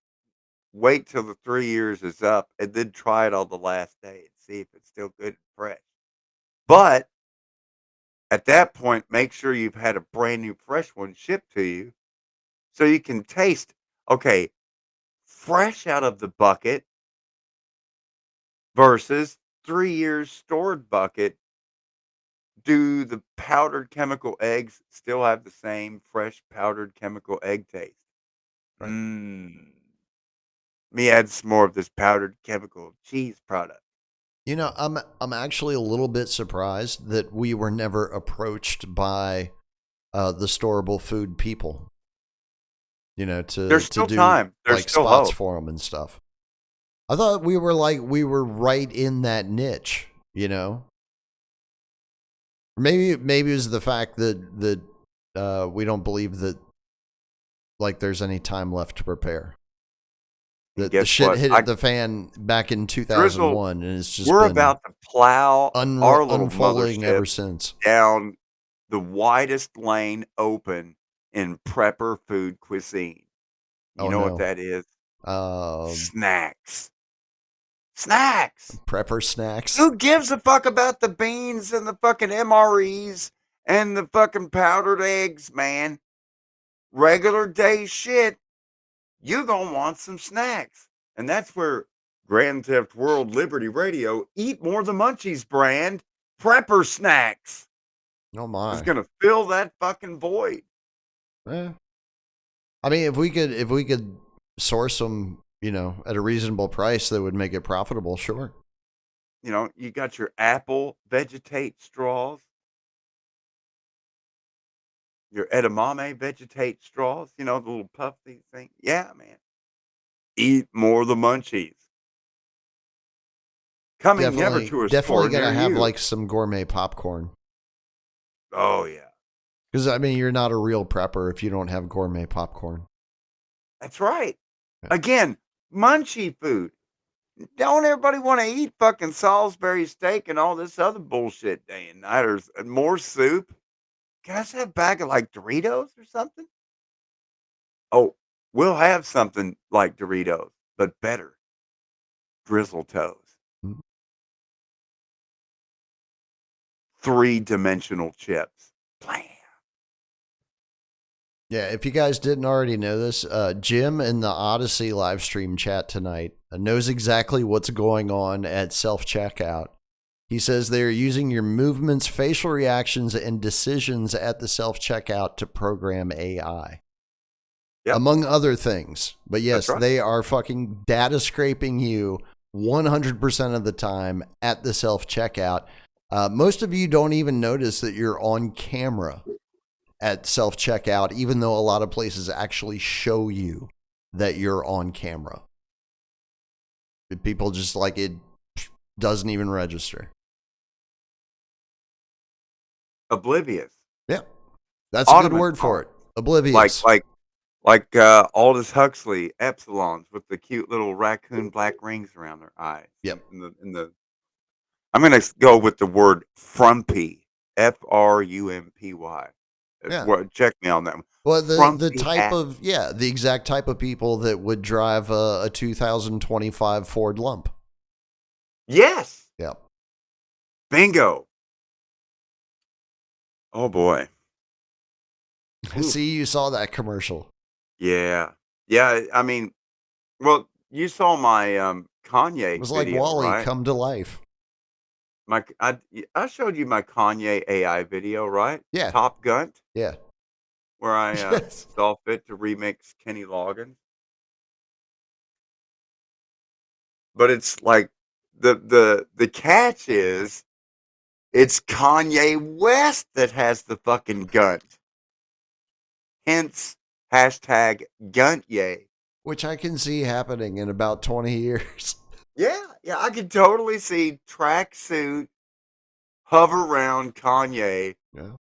wait till the 3 years is up and then try it on the last day and see if it's still good and fresh. But at that point, make sure you've had a brand new fresh one shipped to you so you can taste, okay, fresh out of the bucket versus 3 years stored bucket. Do the powdered chemical eggs still have the same fresh powdered chemical egg taste? Right. Let me add some more of this powdered chemical cheese product. I'm actually a little bit surprised that we were never approached by the storable food people. There's To still do time. There's like still spots hope. for them and stuff. I thought we were right in that niche. Maybe it was the fact that we don't believe that like there's any time left to prepare. And The guess shit what? hit the fan back in Drizzle, 2001, and it's just we're been about to plow our little unfolding mothership ever since. down the widest lane open in prepper food cuisine. You Oh know what no, that is? um, Snacks. Snacks. prepper snacks. Who gives a fuck about the beans and the fucking MREs and the fucking powdered eggs, man? Regular day shit. You gonna want some snacks. And that's where Grand Theft World Liberty Radio Eat More the Munchies brand prepper snacks Oh is my. gonna fill that fucking void. Eh. I mean, if we could source them, at a reasonable price that would make it profitable, sure. You got your apple vegetate straws, your edamame vegetate straws, the little puffy thing. Yeah, man. Eat more of the munchies. Coming never Definitely, to a definitely store gotta near have you. like some gourmet popcorn. Oh, yeah. Because I mean, you're not a real prepper if you don't have gourmet popcorn. That's right. Yeah. Again, munchie food. Don't everybody want to eat fucking Salisbury steak and all this other bullshit day and night or more soup? Can I have a bag of like Doritos or something? Oh, we'll have something like Doritos, but better. Drizzle toes. Mm. 3-dimensional chips. Blam. Yeah, if you guys didn't already know this, Jim in the Odyssey live stream chat tonight knows exactly what's going on at self checkout. He says they're using your movements, facial reactions, and decisions at the self checkout to program AI, Yep, among other things. But that's yes, right. they are fucking data scraping you 100% of the time at the self checkout. Most of you don't even notice that you're on camera at self checkout, even though a lot of places actually show you that you're on camera. People just like it doesn't even register. Oblivious. Yeah, that's a good word for Automatons. it. Like Oblivious. like like Aldous Huxley epsilons with the cute little raccoon black rings around their eyes. Yep. In the I'm gonna go with the word frumpy. Frumpy. Yeah. Check me on that one. Well, the Frumpy type hat. of the exact type of people that would drive a 2025 Ford Lump. Yes. Yeah. Bingo. Oh boy. Oof. See, you saw that commercial. Yeah. Yeah. I mean, well, you saw my It Kanye was like video, Wall-E right? come to life. I showed you my Kanye AI video, right? Yeah. Top Gun, Yeah. where I Yes. saw fit to remix Kenny Loggins. But it's like the catch is it's Kanye West that has the fucking gun. Hence hashtag Guntye. Which I can see happening in about 20 years. Yeah, yeah, I could totally see tracksuit hover around Kanye Yeah.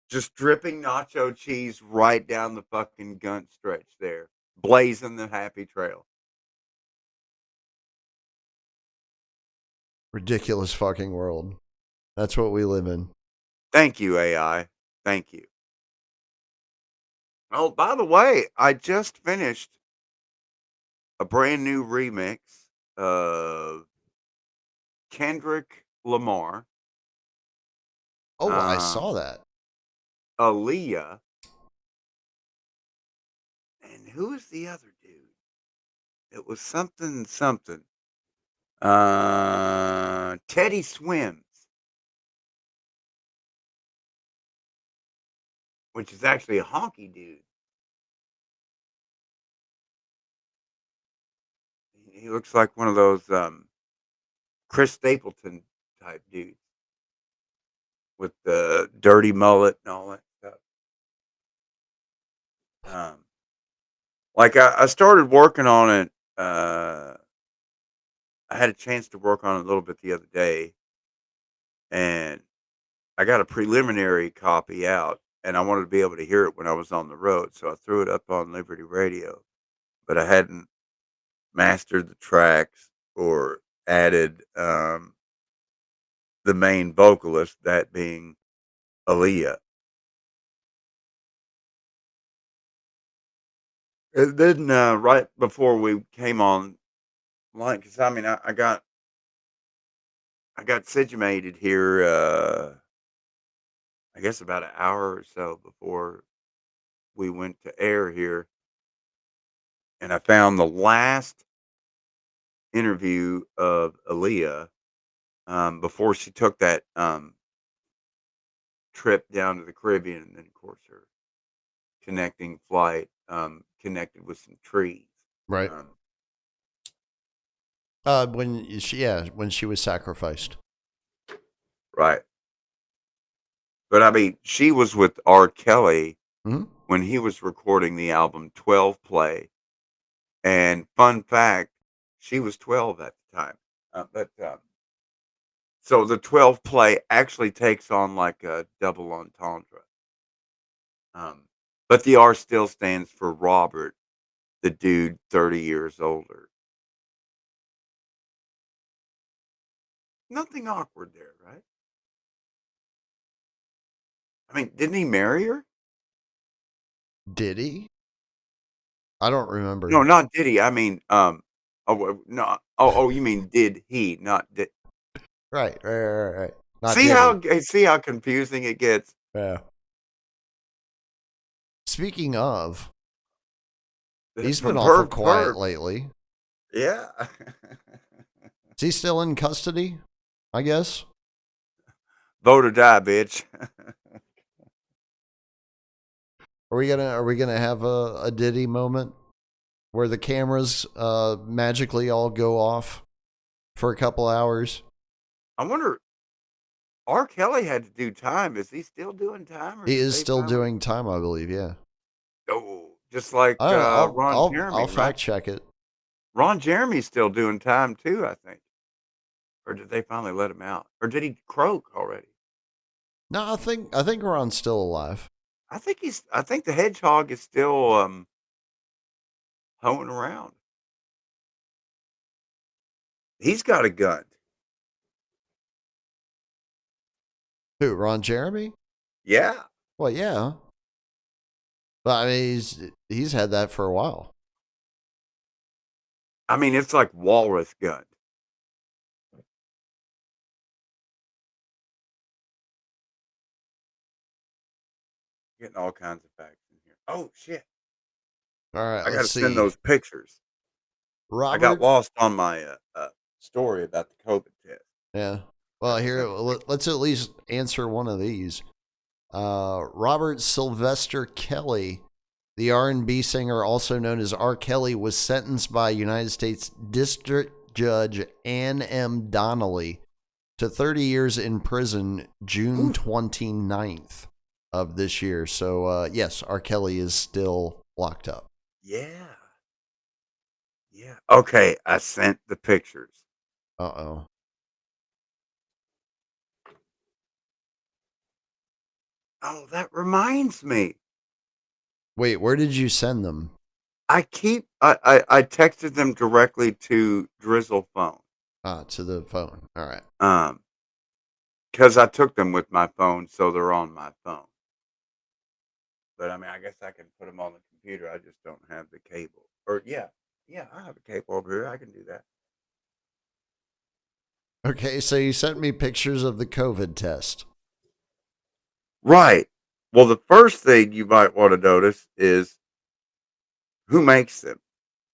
just dripping nacho cheese right down the fucking gunt stretch there, blazing the happy trail. Ridiculous fucking world. That's what we live in. Thank you, AI. Thank you. Oh, by the way, I just finished a brand new remix of Kendrick Lamar, Oh, I um, saw that. Aaliyah, and who is the other dude? It was something something. Teddy Swims, which is actually a honky dude. He looks like one of those Chris Stapleton type dudes with the dirty mullet and all that stuff. Um, like I started working on it. I had a chance to work on it a little bit the other day, and I got a preliminary copy out, and I wanted to be able to hear it when I was on the road, so I threw it up on Liberty Radio. But I hadn't mastered the tracks or added the main vocalist, that being Aaliyah. And then right before we came on line, because I mean, I got situated here. I guess about an hour or so before we went to air here, and I found the last interview of Aaliyah before she took that trip down to the Caribbean, and then of course her connecting flight connected with some trees. Right. Um, When she was sacrificed. right. But I mean, she was with R. Kelly Hmm. when he was recording the album 12 Play. And fun fact, she was 12 at the time. But so the 12 Play actually takes on like a double entendre. But the R still stands for Robert, the dude 30 years older. Nothing awkward there, right? I mean, didn't he marry her? Did he? I don't No, remember. not did he. I mean, no. You mean did he? Not did. Right. Not did he? See how confusing it gets. Yeah. Speaking of, he's been From awful perv to quiet perv. lately. Yeah. Is he still in custody? I guess. Vote or die, bitch. Are we gonna have a Diddy moment where the cameras magically all go off for a couple hours? I wonder. R. Kelly had to do time. Is he still doing time, or He did is they still finally? doing time, I believe. Yeah. Oh, just like I don't know. Ron I'll Jeremy, right? fact check it. Ron Jeremy's still doing time too, I think. Or did they finally let him out? Or did he croak already? No, I think Ron's still alive. I think the hedgehog is still hoeing around. He's got a gun. Who? Ron Jeremy? Yeah. Well, yeah. But I mean, he's had that for a while. I mean, it's like walrus gun. Getting all kinds of facts in here. Oh shit. All right, I let's gotta send see. those pictures. I got Robert. lost on my story about the COVID test. Yeah. Well, Gotta here send the let's at least answer one of these. Robert Sylvester Kelly, the R&B singer, also known as R. Kelly, was sentenced by United States District Judge Ann M. Donnelly to 30 years in prison June Oof. 29th of this year. So, yes, R. Kelly is still locked up. Yeah. Yeah. Okay, I sent the pictures. Uh-oh. Oh, that reminds me. Wait, where did you send them? I texted them directly to Drizzle phone. Ah, to the phone. All right. Um, because I took them with my phone, so they're on my phone. But I mean, I guess I can put them on the computer. I just don't have the cable. Or yeah, I have a cable over here. I can do that. Okay, so you sent me pictures of the COVID test. Right. Well, the first thing you might want to notice is who makes them.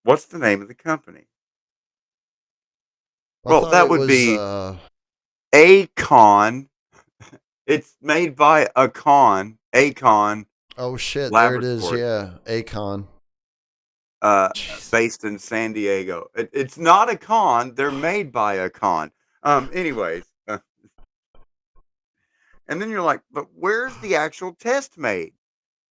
What's the name of the company? I Well, thought that it would was be Acon. It's made by Acon oh shit, there it is. Laboratories, Yeah, Acon. Jeez. based in San Diego. It's not a con; they're made by a con. Anyways, and then you're like, but where's the actual test made?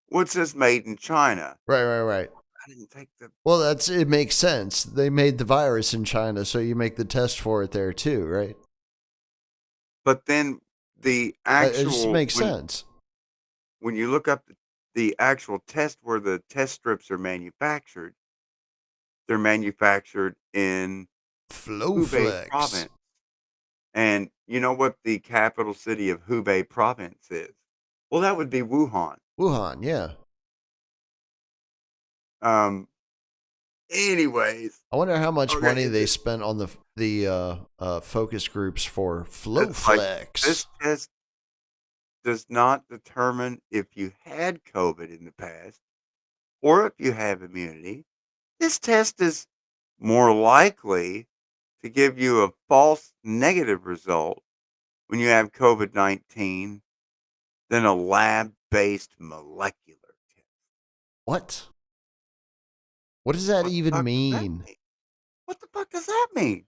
Well, it says made in China. Right. I didn't take the. Well, it makes sense. They made the virus in China, so you make the test for it there too, right? But then the It just actual makes sense. when you look up the actual test where the test strips are manufactured, they're manufactured in Hubei Flowflex. province. And you know what the capital city of Hubei province is? Well, that would be Wuhan. Wuhan, yeah. Um. Anyways, I wonder how much okay, money they spent on the focus groups for like Flowflex. this test does not determine if you had COVID in the past or if you have immunity. This test is more likely to give you a false negative result when you have COVID-19 than a lab-based molecular test. What? What does that What the even fuck does that mean? mean? What the fuck does that mean?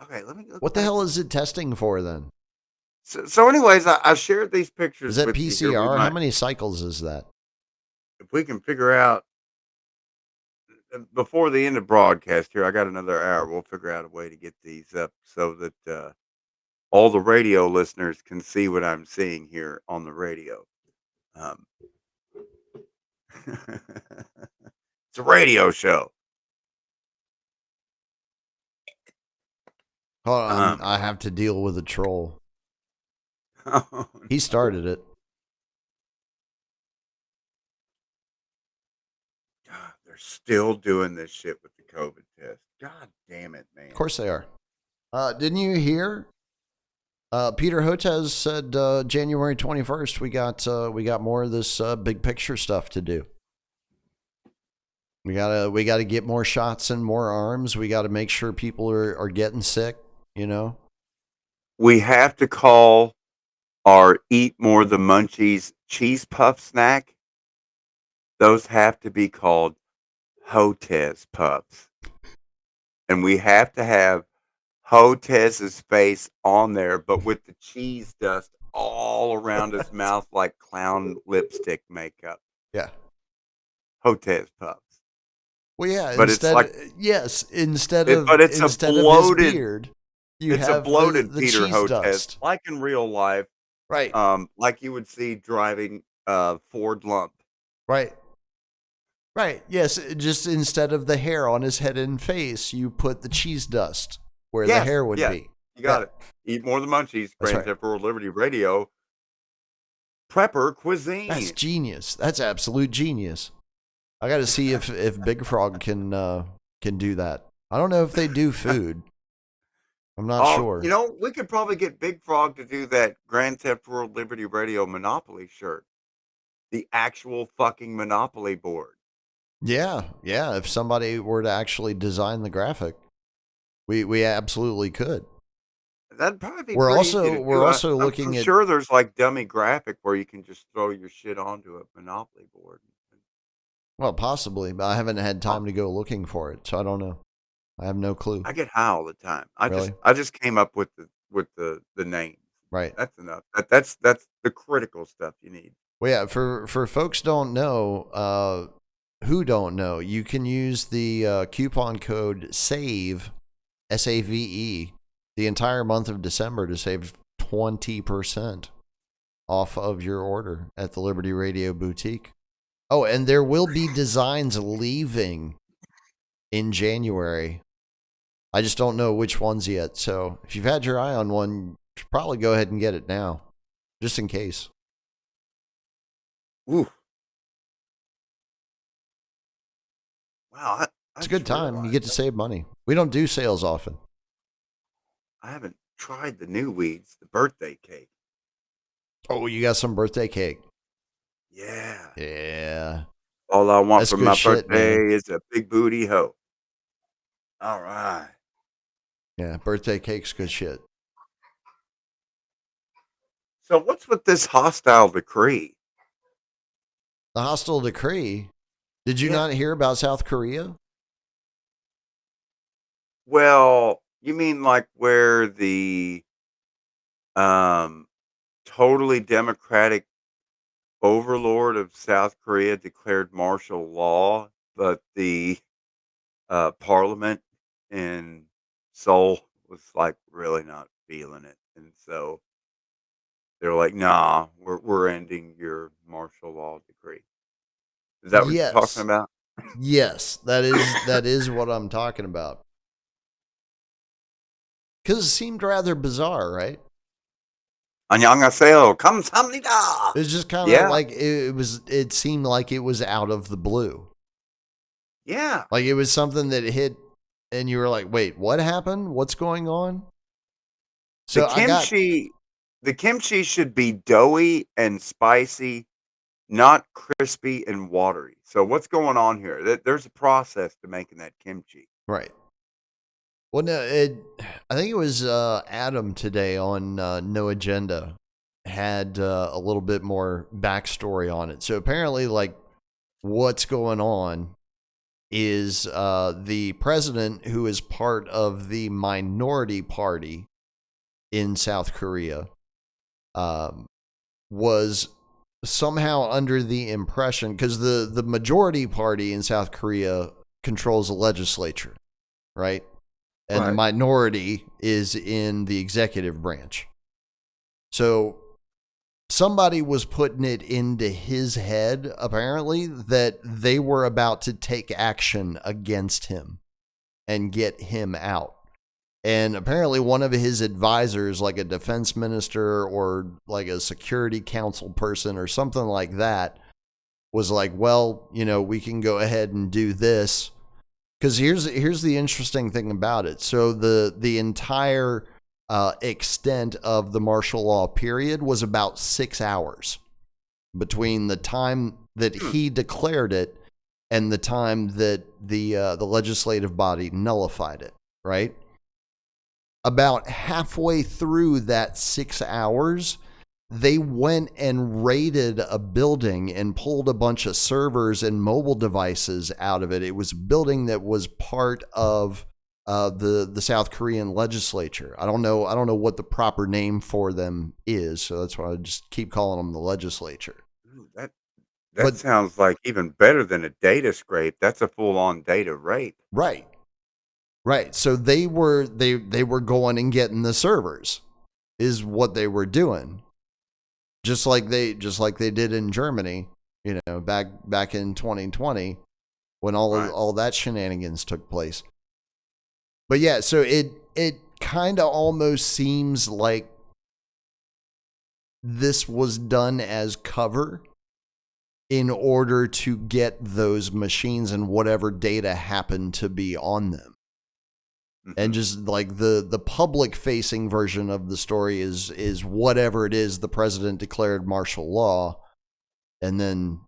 Okay, let me look What the back. hell is it testing for then? So anyways, I shared these Is pictures that with you here. We PCR? How might, many cycles is that? if we can figure out before the end of broadcast here, I got another hour. We'll figure out a way to get these up so that all the radio listeners can see what I'm seeing here on the radio. Um, it's a radio show. Hold on, Um, I have to deal with a troll. oh, He started it. God, they're still doing this shit with the COVID test. God damn it, man. Of course they are. Didn't you hear? Peter Hotez said January 21st we got more of this big picture stuff to do. We gotta get more shots and more arms. We gotta make sure people are getting sick. You know. We have to call our Eat More the Munchies cheese puff snack. Those have to be called Hotez puffs. And we have to have Hotez's face on there, but with the cheese dust all around his mouth like clown lipstick makeup. Yeah. Hotez puffs. Well, yeah. But it's like, Instead but it's a of his bloated, beard, you it's a have bloated the Peter cheese Hotez, dust. like in real life, Right. like you would see driving Ford Lump. Right. Right. Yes. Just instead of the hair on his head and face, you put the cheese dust where the hair would Yes, be. you got Yeah. it. Eat More the Munchies, That's Grand right. Theft Auto Liberty Radio, Prepper That's Cuisine. genius. That's absolute genius. I got to see if Big Frog can do that. I don't know if they do food. I'm not Oh, sure. we could probably get Big Frog to do that Grand Theft Auto Liberty Radio Monopoly shirt. The actual fucking Monopoly board. Yeah, yeah. If somebody were to actually design the graphic, we absolutely could. That'd probably be pretty easy to We're do. also I'm looking at, sure there's like dummy graphic where you can just throw your shit onto a Monopoly board. well, possibly, but I haven't had Oh, time to go looking for it, so I don't know. I have no clue. I get high all the time. Really? I just came up with the name. Right. That's enough. That's the critical stuff you need. Well, yeah. For folks don't know, who don't know, you can use the coupon code SAVE, SAVE, the entire month of December to save 20% off of your order at the Liberty Radio Boutique. Oh, and there will be designs leaving in January. I just don't know which ones yet. So if you've had your eye on one, you should probably go ahead and get it now, just in case. Ooh. Wow, I It's a just good time. You realized get to that save money. We don't do sales often. I haven't tried the new weeds, the birthday cake. Oh, you got some birthday cake. Yeah. Yeah. All I want That's for good my shit, birthday man. is a big booty hoe. All right. Yeah, birthday cake's good shit. So what's with this hostile decree? The hostile decree. Did you Yeah. not hear about South Korea? Well, you mean like where the um totally democratic overlord of South Korea declared martial law, but the parliament in Seoul was like really not feeling it. And so they're like, nah, we're ending your martial law decree. Is that what you're talking Yes. about? Yes, that is what I'm talking about. Because it seemed rather bizarre, right? 안녕하세요. 감사합니다. It was just kind of Yeah. like it seemed like it was out of the blue. Yeah. Like it was something that hit and you were like, "Wait, what happened? What's going on?" The So I got kimchi the kimchi should be doughy and spicy, not crispy and watery. So what's going on here? There's a process to making that kimchi. right. Well, no, I think it was Adam today on No Agenda had a little bit more backstory on it. So apparently, like, what's going on is the president, who is part of the minority party in South Korea, um, was somehow under the impression, because the majority party in South Korea controls the legislature, right? And the Right. minority is in the executive branch. So somebody was putting it into his head, apparently, that they were about to take action against him and get him out. And apparently, one of his advisors, like a defense minister or like a security council person or something like that, was like, well, we can go ahead and do this. Because here's the interesting thing about it. So the entire extent of the martial law period was about 6 hours between the time that Hmm. he declared it and the time that the legislative body nullified it. Right. About halfway through that 6 hours, they went and raided a building and pulled a bunch of servers and mobile devices out of it. It was a building that was part of the South Korean legislature. I don't know what the proper name for them is, so that's why I just keep calling them the legislature. Ooh, that But sounds like even better than a data scrape. That's a full-on data rape. right, right. So they were going and getting the servers, is what they were doing. Just like they did in Germany, back in 2020 when Right. all that shenanigans took place. But yeah, so it kind of almost seems like this was done as cover in order to get those machines and whatever data happened to be on them. And Mhm. just like the public facing version of the story is whatever it is the president declared martial law, and then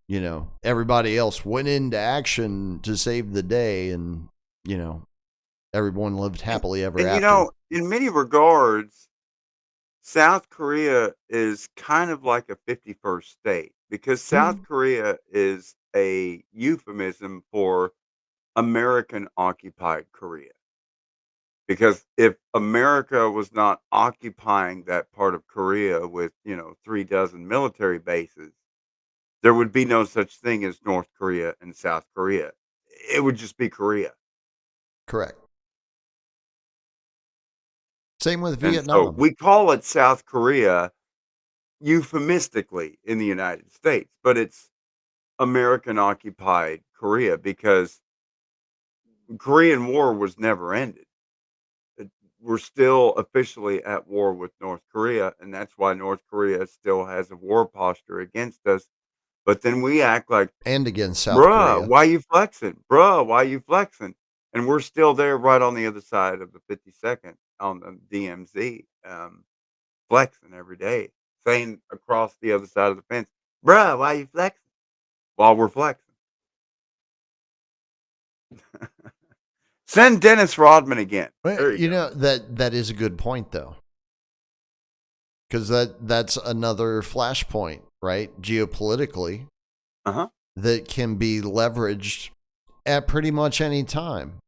everybody else went into action to save the day, and you know everyone lived And happily ever and, after. in many regards, South Korea is kind of like a 51st state because South Mhm. Korea is a euphemism for American occupied Korea. Because if America was not occupying that part of Korea with, 3 dozen military bases, there would be no such thing as North Korea and South Korea. It would just be Korea. Correct. Same with And so Vietnam. we call it South Korea euphemistically in the United States, but it's American occupied Korea because Korean War was never ended. It- We're still officially at war with North Korea, and that's why North Korea still has a war posture against us. But then we act like, And against South bruh, Korea. why you flexing? Bruh, why you flexing? And we're still there right on the other side of the 52nd on the DMZ, flexing every day, saying across the other side of the fence, bruh, why you flexing? While we're flexing. Send Dennis Rodman again. Well, There you go. that is a good point, though, because that's another flashpoint, right? Geopolitically, Uh-huh. that can be leveraged at pretty much any time.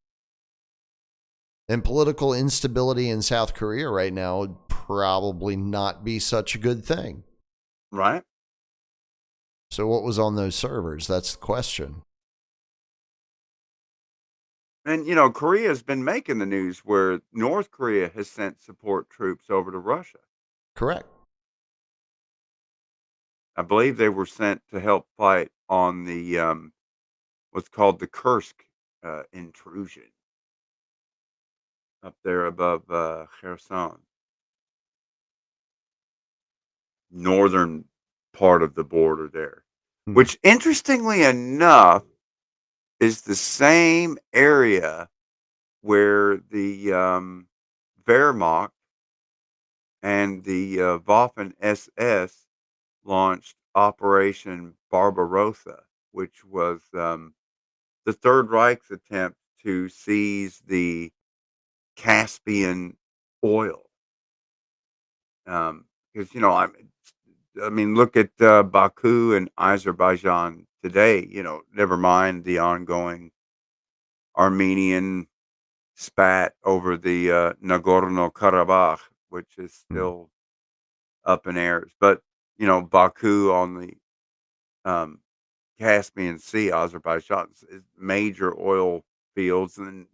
And political instability in South Korea right now would probably not be such a good thing. Right? So, what was on those servers? That's the question. And, Korea's been making the news where North Korea has sent support troops over to Russia. Correct. I believe they were sent to help fight on the what's called the Kursk intrusion up there above Kherson, northern part of the border there, Hmm. which interestingly enough is the same area where the Wehrmacht and the Waffen SS launched Operation Barbarossa, which was the Third Reich's attempt to seize the Caspian oil. Because I mean, look at Baku and Azerbaijan today. Never mind the ongoing Armenian spat over the Nagorno Karabakh, which is still up in airs. But Baku on the um, Caspian Sea, Azerbaijan is major oil fields, and then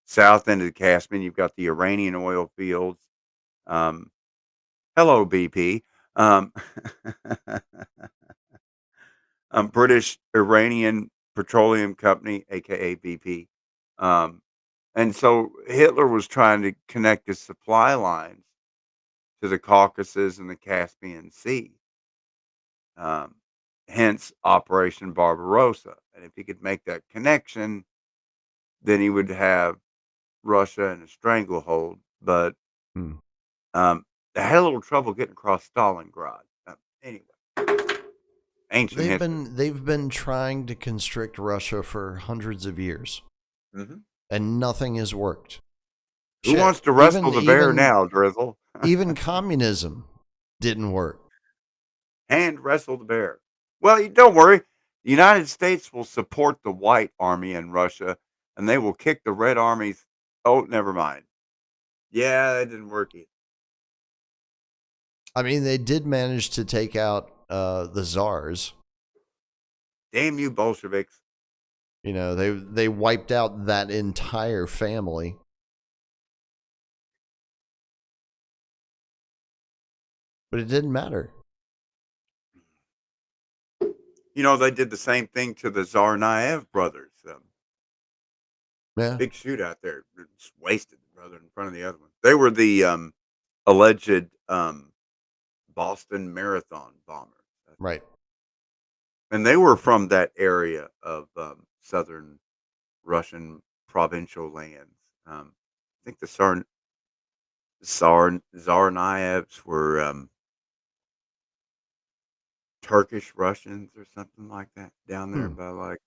south end of the Caspian, you've got the Iranian oil fields. Um, Hello, BP. Um, British Iranian Petroleum Company, aka BP. Um, and so Hitler was trying to connect his supply lines to the Caucasus and the Caspian Sea. Um, Hence Operation Barbarossa. And if he could make that connection, then he would have Russia in a stranglehold. But um, they had a little trouble getting across Stalingrad. Anyway, ancient history. They've been trying to constrict Russia for hundreds of years, and nothing has worked. Who wants to wrestle the bear now, Drizzle? Even communism didn't work. Hand wrestle the bear. Well, don't worry. The United States will support the white army in Russia, and they will kick the red army's. Oh, never mind. Yeah, that didn't work either. I mean, they did manage to take out the czars. Damn you, Bolsheviks! They wiped out that entire family. But it didn't matter. They did the same thing to the Tsarnaev brothers. Yeah. Big shootout there. Just wasted the brother in front of the other one. They were the alleged Boston Marathon bombers. Right. And they were from that area of southern Russian provincial lands. I think the Tsarnaevs were Turkish Russians or something like that down there by like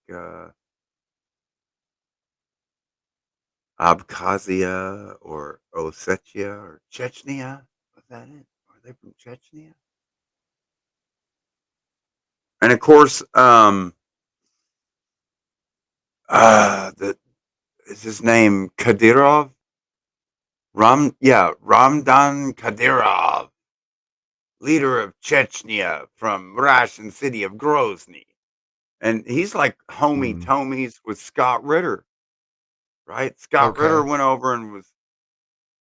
Abkhazia or Ossetia or Chechnya. Was that it? Are they from Chechnya? And of course, is his name Kadyrov? Ramdan Kadyrov, leader of Chechnya from Russian city of Grozny. And he's like homie tomies with Scott Ritter, right? Scott Ritter went over and was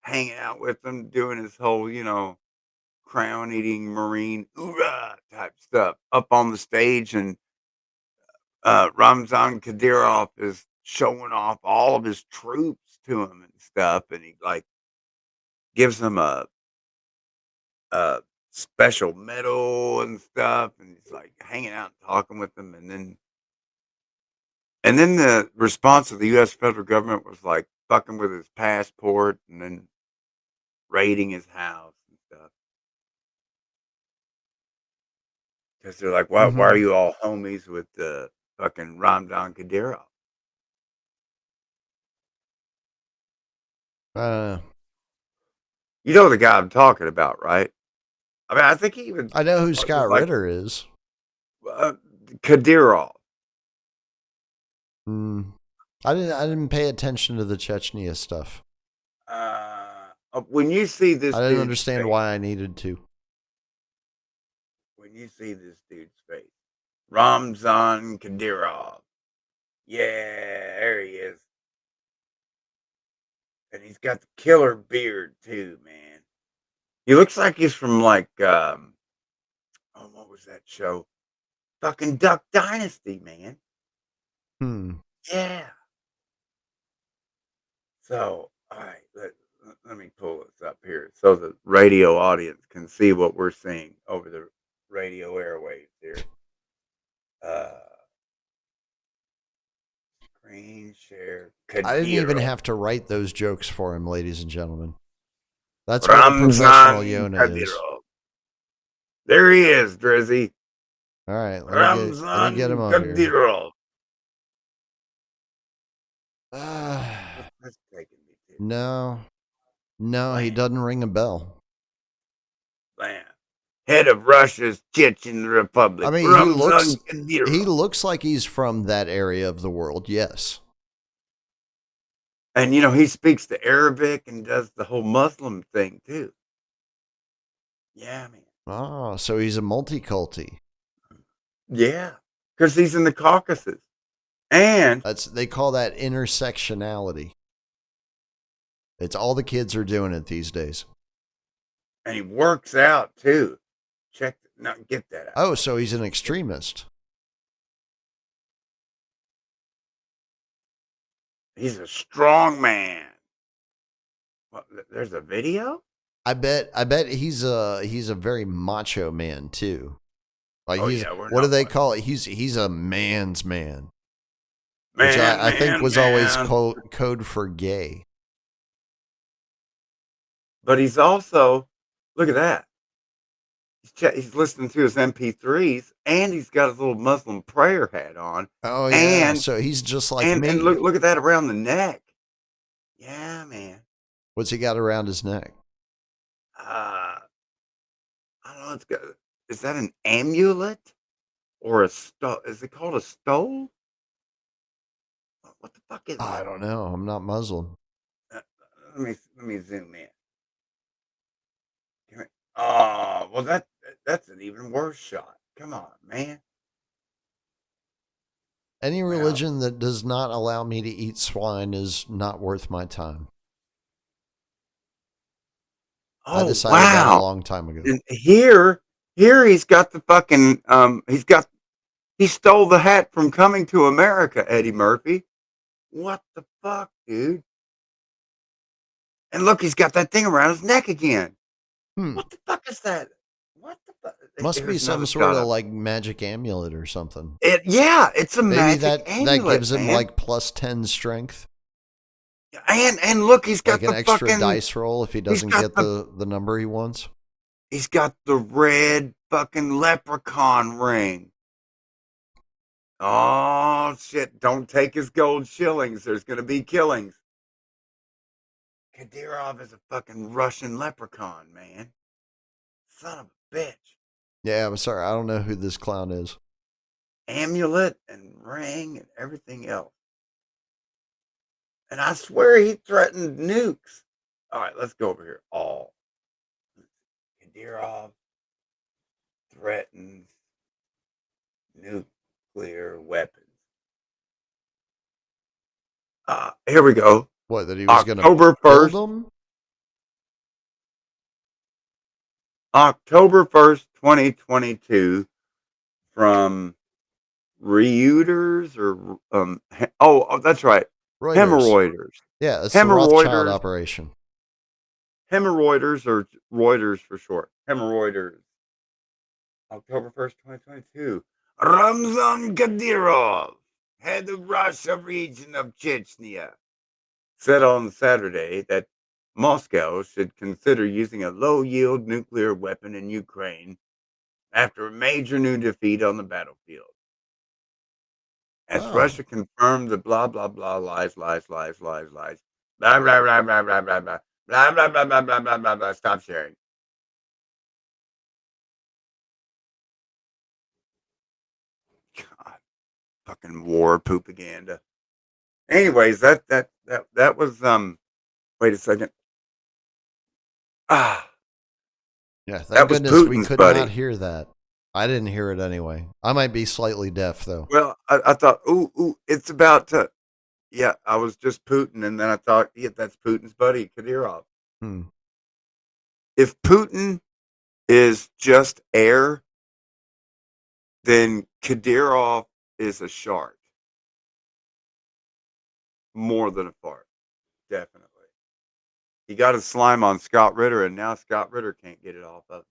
hanging out with them, doing his whole, crown eating Marine hoorah type stuff up on the stage. And Ramzan Kadyrov is showing off all of his troops to him and stuff. And he like gives them a special medal and stuff. And he's like hanging out and talking with them. And then the response of the U.S. federal government was like fucking with his passport and then raiding his house and stuff. Because they're like, why are you all homies with fucking Ramdan Kadyrov? You know the guy I'm talking about, right? I mean, I think he even. I know who Scott Ritter is. Kadyrov. I didn't pay attention to the Chechnya stuff. When you see this, I didn't understand why I needed to. When you see this dude's face, Ramzan Kadyrov. Yeah, there he is. And he's got the killer beard too, man. He looks like he's from like what was that show? Fucking Duck Dynasty, man. Yeah. So, all right, let me pull this up here so the radio audience can see what we're seeing over the radio airwaves here. Screen share. Kadyrov. I didn't even have to write those jokes for him, ladies and gentlemen. That's what a professional Yona is. There he is, Drizzy. All right, let me get him up here. this taking me to? No, he Blam, doesn't ring a bell. blam. Head of Russia's Chechen I Republic, mean, Ramzan he Kadyrov. looks like he's from that area of the world. Yes. And, he speaks the Arabic and does the whole Muslim thing, too. Yeah, man. Oh, so he's a multiculti. Yeah, because he's in the Caucasus. And They call that intersectionality. It's all the kids are doing it these days. he works out, too. Get that out. Oh, so he's an extremist. He's a strong man. Well, there's a video? I bet he's a very macho man too. Like Oh, he's yeah, we're what do not they one. call it? He's a man's man, which Man, I think man, was always man. code for gay. But he's also, look at that. He's listening to his MP3s, and he's got his little Muslim prayer hat on, Oh yeah, and so he's just like and me. look at that around the neck. Yeah, man. What's he got around his neck? I don't know. Is that an amulet or a stole? Is it called a stole? What the fuck is I that? don't know. I'm not Muslim. Uh, let me zoom in. Oh, well that's an even worse shot. Come on, man. Any Well, religion that does not allow me to eat swine is not worth my time. I oh decided that a wow. long time ago. And here he's got the fucking he stole the hat from Coming to America, Eddie Murphy. What the fuck, dude? And look, he's got that thing around his neck again. Hmm. What the fuck is that? What the fuck? Must be Here's some another sort shot of of like magic amulet or something. it. Yeah, it's a Maybe magic that amulet, gives him man. like plus 10 strength, And look, he's like got an the extra fucking dice roll if he he's doesn't got get the the number he wants. he's got the red fucking leprechaun ring. Oh shit! Don't take his gold shillings. There's gonna be killings. Kadyrov is a fucking Russian leprechaun, man. Son of a bitch. Yeah, I'm sorry. I don't know who this clown is. Amulet and ring and everything else. And I swear he threatened nukes. All right, let's go over here. All. Kadyrov threatens nuclear weapons. Here we go. What, that he was going to October build 1st, them? October 1st, 2022, from Reuters or that's right. Reuters. Hemorrhoiders. Yeah, it's the Rothschild Hemorrhoiders. operation. Hemorrhoiders or Reuters for short. Hemorrhoiders. October 1st, 2022. Ramzan Kadyrov, head of Russia region of Chechnya, said on Saturday that Moscow should consider using a low-yield nuclear weapon in Ukraine after a major new defeat on the battlefield. As Oh, Russia confirmed the blah blah blah lies, blah blah blah blah blah blah blah blah blah blah blah blah blah blah blah blah blah. Stop sharing. God, fucking war propaganda. Anyways, that was wait a second. Ah, yeah. Thank that was goodness we Putin's could not buddy. hear that. I didn't hear it anyway. I might be slightly deaf, though. Well, I thought, ooh, it's about to. Yeah, I was just Putin, and then I thought, yeah, that's Putin's buddy, Kadyrov. Hmm. If Putin is just air, then Kadyrov is a shark, more than a fart, definitely. He got his slime on Scott Ritter, and now Scott Ritter can't get it off of him.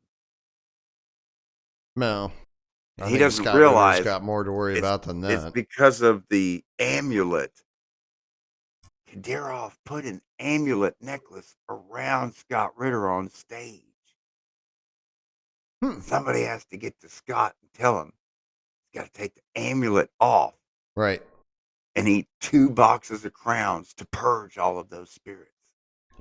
No, And I he think doesn't Scott Ritter's realize got more to worry it's about than it's that. because of the amulet. Kadyrov put an amulet necklace around Scott Ritter on stage. Hmm. Somebody has to get to Scott and tell him he's got to take the amulet off. Right. and eat 2 boxes of crowns to purge all of those spirits.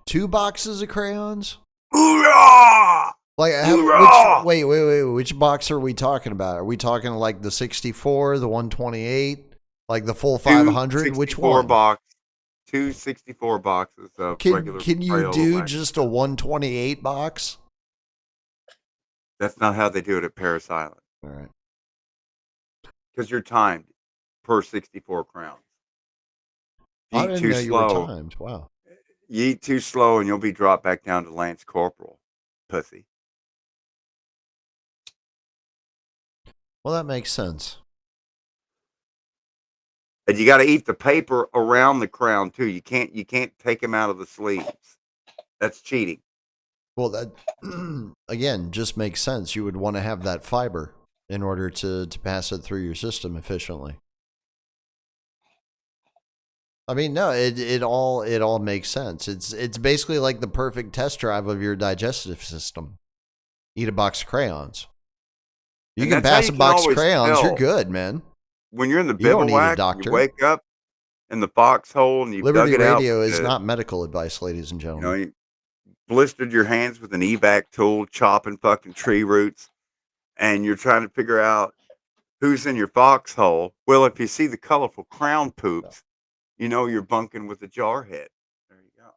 2 boxes of crayons? Hoorah! Like, Hoorah! which box are we talking about? Are we talking like the 64, the 128, like the full 500? Which one? Box, 2 64 boxes of regular Can you Crayola do wax. just a 128 box? That's not how they do it at Paris Island. All right. Because you're timed per 64 crowns. I didn't know you were timed. Wow. You eat too slow and you'll be dropped back down to Lance Corporal, pussy. Well, that makes sense. And you got to eat the paper around the crown too. You can't take them out of the sleeves. That's cheating. Well, that again just makes sense. You would want to have that fiber in order to pass it through your system efficiently. I mean, no, it all makes sense. It's basically like the perfect test drive of your digestive system. Eat a box of crayons. You can pass a box of crayons, you're good, man. When you're in the You don't need a bivouac, doctor. you wake up in the foxhole and you Liberty dug it out. Radio is not medical advice, ladies and gentlemen. You blistered your hands with an evac tool, chopping fucking tree roots, and you're trying to figure out who's in your foxhole. Well, if you see the colorful crown poops, you know you're bunking with a jarhead. There you go.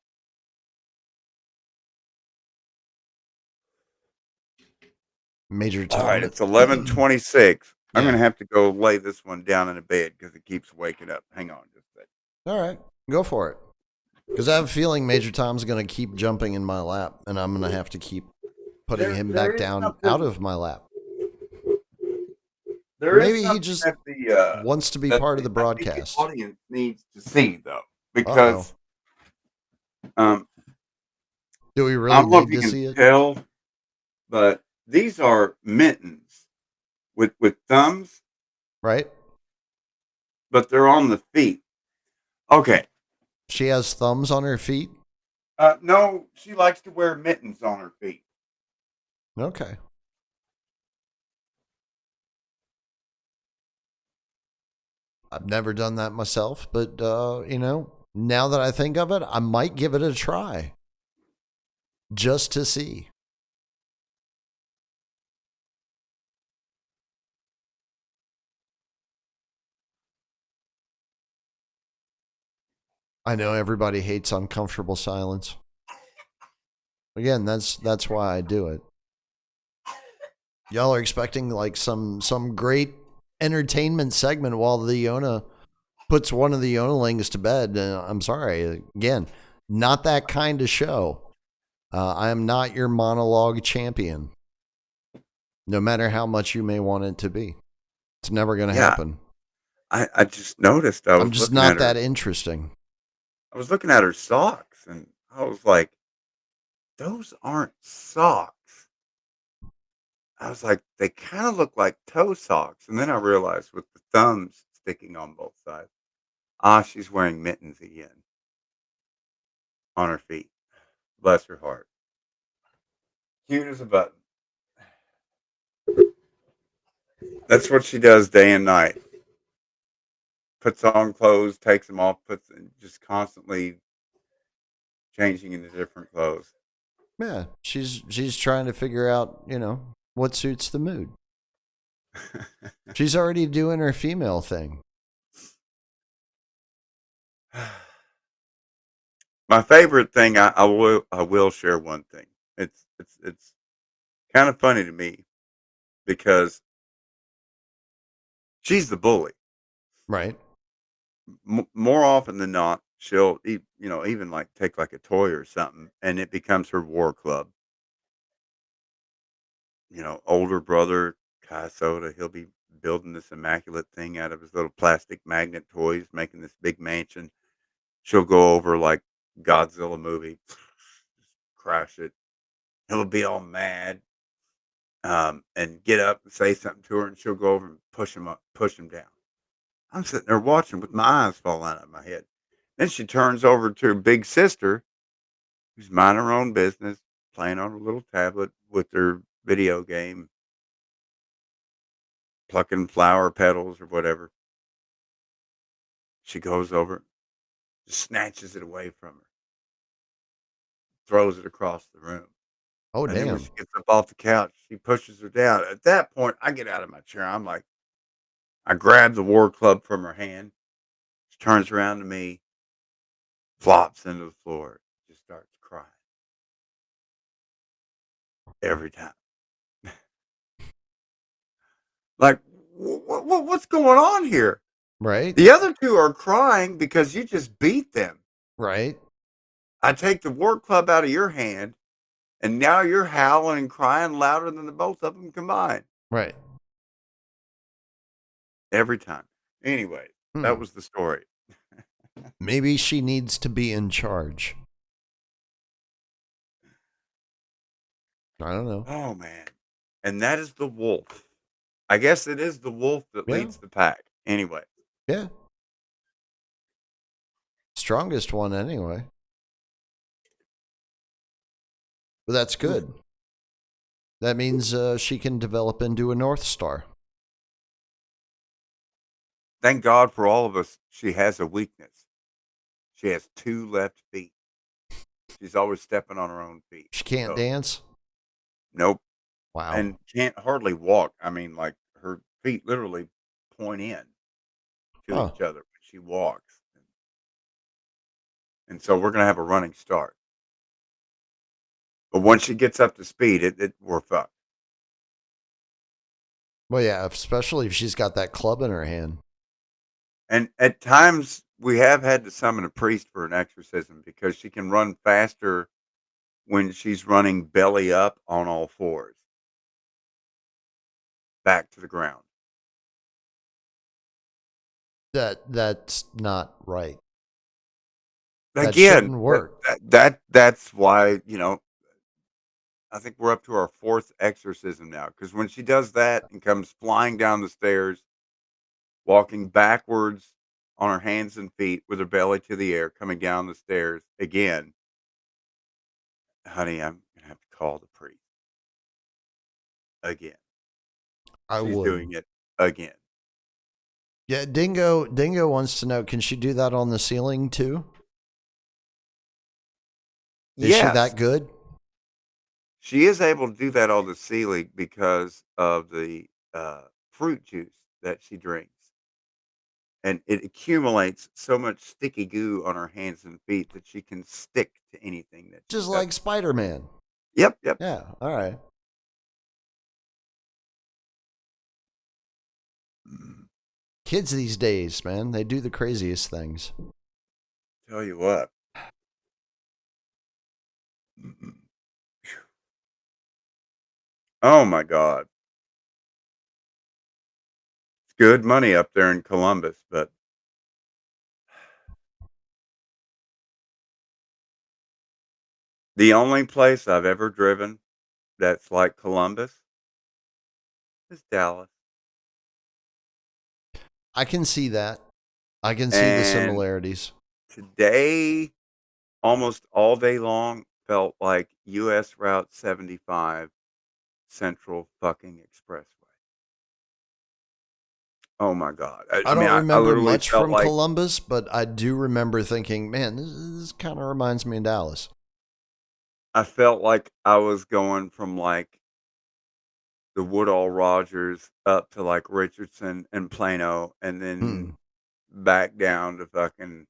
Major Tom. All right, it's 11:26. I'm going to have to go lay this one down in a bed because it keeps waking up. Hang on just a second. All right, go for it. Because I have a feeling Major Tom's going to keep jumping in my lap, and I'm going to have to keep putting him back down out of my lap. Maybe he just wants to be part of the broadcast. The audience needs to see, though, because do we really need to see it? Tell, but these are mittens with thumbs, right? But they're on the feet. Okay. She has thumbs on her feet? No, she likes to wear mittens on her feet. Okay. I've never done that myself, but, now that I think of it, I might give it a try. Just to see. I know everybody hates uncomfortable silence. Again, that's why I do it. Y'all are expecting like some great entertainment segment while the Yona puts one of the Yonalings to bed. I'm sorry. Again, not that kind of show. I am not your monologue champion. No matter how much you may want it to be. It's never going to happen. I just noticed. I'm just not that interesting. I was looking at her socks and I was like, those aren't socks. I was like, they kind of look like toe socks. And then I realized with the thumbs sticking on both sides, she's wearing mittens again on her feet. Bless her heart. Cute as a button. That's what she does day and night. Puts on clothes, takes them off, just constantly changing into different clothes. Yeah, she's trying to figure out, what suits the mood. She's already doing her female thing. My favorite thing, I will share one thing. It's kind of funny to me because she's the bully, right? More often than not, she'll even like take like a toy or something, and it becomes her war club. Older brother Kai Soda, he'll be building this immaculate thing out of his little plastic magnet toys, making this big mansion. She'll go over like Godzilla movie, just crash it. He'll be all mad, and get up and say something to her, and she'll go over and push him down. I'm sitting there watching with my eyes falling out of my head. Then she turns over to her big sister, who's minding her own business, playing on her little tablet with her video game, plucking flower petals or whatever. She goes over, just snatches it away from her, throws it across the room. Oh, And then when damn. she gets up off the couch, she pushes her down. At that point, I get out of my chair. I'm like, I grab the war club from her hand. She turns around to me, flops into the floor, just starts crying every time. Like, what's going on here? Right? The other two are crying because you just beat them. Right? I take the war club out of your hand, and now you're howling and crying louder than the both of them combined. Right. Every time. Anyway, that was the story. Maybe she needs to be in charge. I don't know. Oh, man. And that is the wolf. I guess it is the wolf that Yeah. leads the pack. Anyway. Yeah. Strongest one anyway. But that's good. That means she can develop into a North Star. Thank God for all of us, she has a weakness. She has 2 left feet. She's always stepping on her own feet. She can't dance? Nope. Wow. And can't hardly walk. I mean, like, her feet literally point in to each other when she walks. And so we're going to have a running start. But once she gets up to speed, we're fucked. Well, yeah, especially if she's got that club in her hand. And at times, we have had to summon a priest for an exorcism because she can run faster when she's running belly up on all fours. Back to the ground. That's not right. Again, that shouldn't work. That's why, I think we're up to our 4th exorcism now. Because when she does that and comes flying down the stairs, walking backwards on her hands and feet with her belly to the air, coming down the stairs again, honey, I'm going to have to call the priest. Again. She's doing it again. Yeah, Dingo wants to know, can she do that on the ceiling too? Is she that good? She is able to do that on the ceiling because of the fruit juice that she drinks. And it accumulates so much sticky goo on her hands and feet that she can stick to anything that Just like Spider-Man. Yep. Yeah, all right. Kids these days, man, they do the craziest things. Tell you what. Oh my God. It's good money up there in Columbus, but the only place I've ever driven that's like Columbus is Dallas. I can see that. I can see the similarities. Today, almost all day long, felt like US Route 75 Central fucking Expressway. Oh my God. I don't remember much from like, Columbus, but I do remember thinking, man, this kind of reminds me of Dallas. I felt like I was going from like the Woodall Rogers up to like Richardson and Plano and then back down to fucking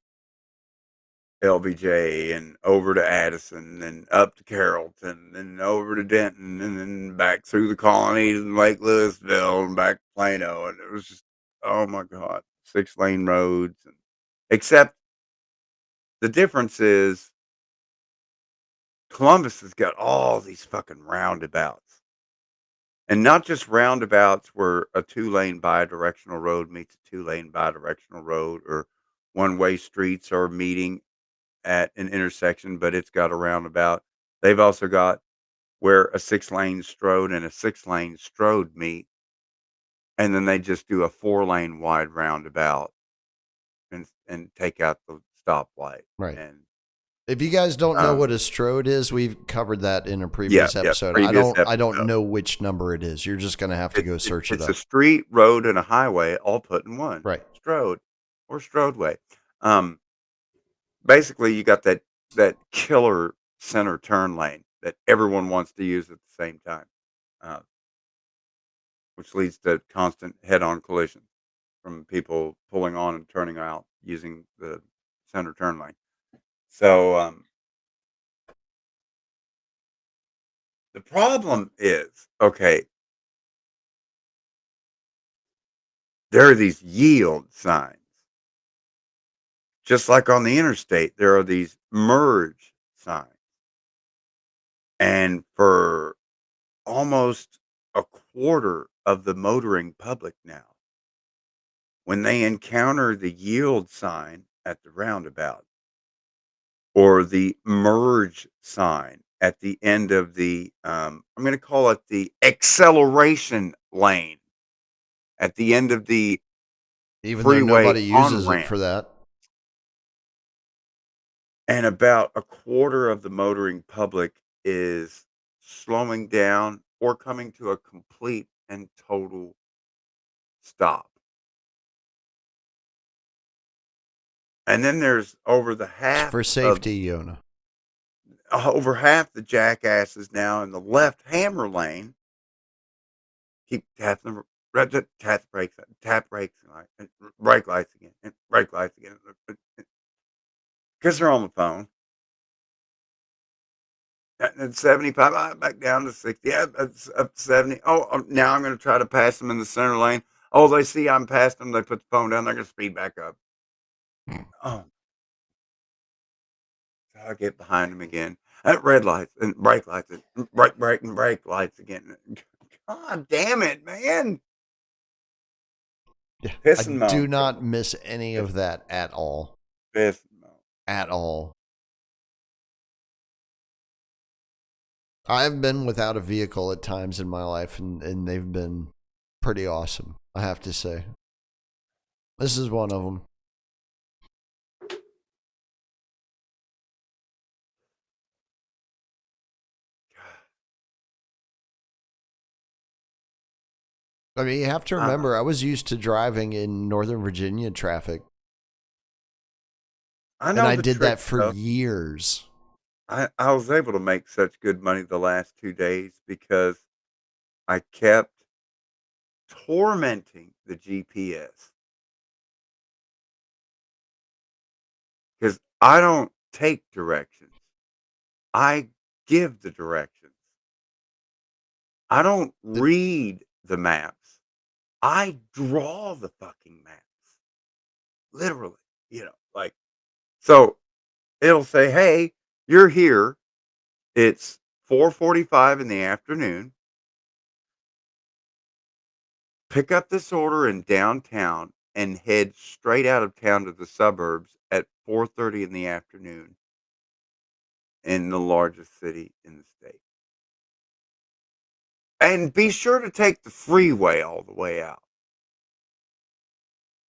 LBJ and over to Addison and up to Carrollton and over to Denton and then back through the colonies and Lake Louisville and back to Plano. And it was just, oh my God, 6-lane roads. Except the difference is Columbus has got all these fucking roundabouts. And not just roundabouts where a 2-lane bi-directional road meets a 2-lane bi-directional road or one-way streets are meeting at an intersection, but it's got a roundabout. They've also got where a 6-lane Strode and a 6-lane Strode meet, and then they just do a 4-lane wide roundabout and take out the stoplight. Right. And if you guys don't know what a Strode is, we've covered that in a previous episode. I don't know which number it is. You're just going to have to go search it up. It's a street, road, and a highway all put in one. Right. Strode. or Strodeway. Um, Basically, you got that killer center turn lane that everyone wants to use at the same time, uh, which leads to constant head-on collisions from people pulling on and turning out using the center turn lane. So the problem is, okay, there are these yield signs. Just like on the interstate, there are these merge signs. And for almost a quarter of the motoring public now, when they encounter the yield sign at the roundabout or the merge sign at the end of the, I'm going to call it the acceleration lane at the end of the Even though freeway nobody on uses it ramp, for that. and about a quarter of the motoring public is slowing down or coming to a complete and total stop. And then there's It's for safety, Yona. over half the jackasses now in the left hammer lane keep tapping tap brakes, tap brakes, and brake lights again, and brake lights again, because they're on the phone. And 75, back down to 60, yeah, it's up to 70. Oh, now I'm going to try to pass them in the center lane. Oh, they see I'm past them. They put the phone down. They're going to speed back up. Oh, so I get behind them again. At red lights and brake lights and brake and brake lights again. God damn it, man. Yeah. I Pissing do moan, not brother. miss any of that at all. Pissing moan. At all. I've been without a vehicle at times in my life, and they've been pretty awesome, I have to say. This is one of them. I mean, you have to Uh, remember, I was used to driving in Northern Virginia traffic, I and know I the did that tricks, for though. years. I was able to make such good money the last 2 days because I kept tormenting the GPS because I don't take directions. I give the directions. I don't The, read the maps. I draw the fucking maps. Literally, like, so it'll say, "Hey, you're here. It's 4:45 in the afternoon. Pick up this order in downtown and head straight out of town to the suburbs at 4:30 in the afternoon in the largest city in the state. And be sure to take the freeway all the way out.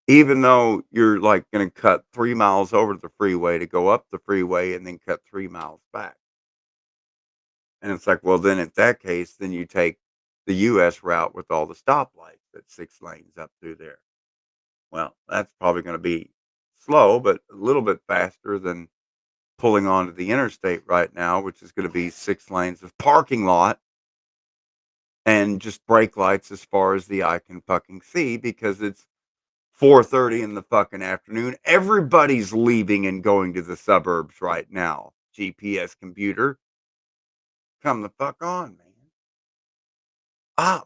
Even though you're like going to cut 3 miles over the freeway to go up the freeway and then cut 3 miles back." And it's like, well, then in that case, then you take the US route with all the stoplights, that's 6 lanes up through there. Well, that's probably going to be slow, but a little bit faster than pulling onto the interstate right now, which is going to be 6 lanes of parking lot and just brake lights as far as the eye can fucking see because it's 4:30 in the fucking afternoon. Everybody's leaving and going to the suburbs right now. GPS computer, come the fuck on, man.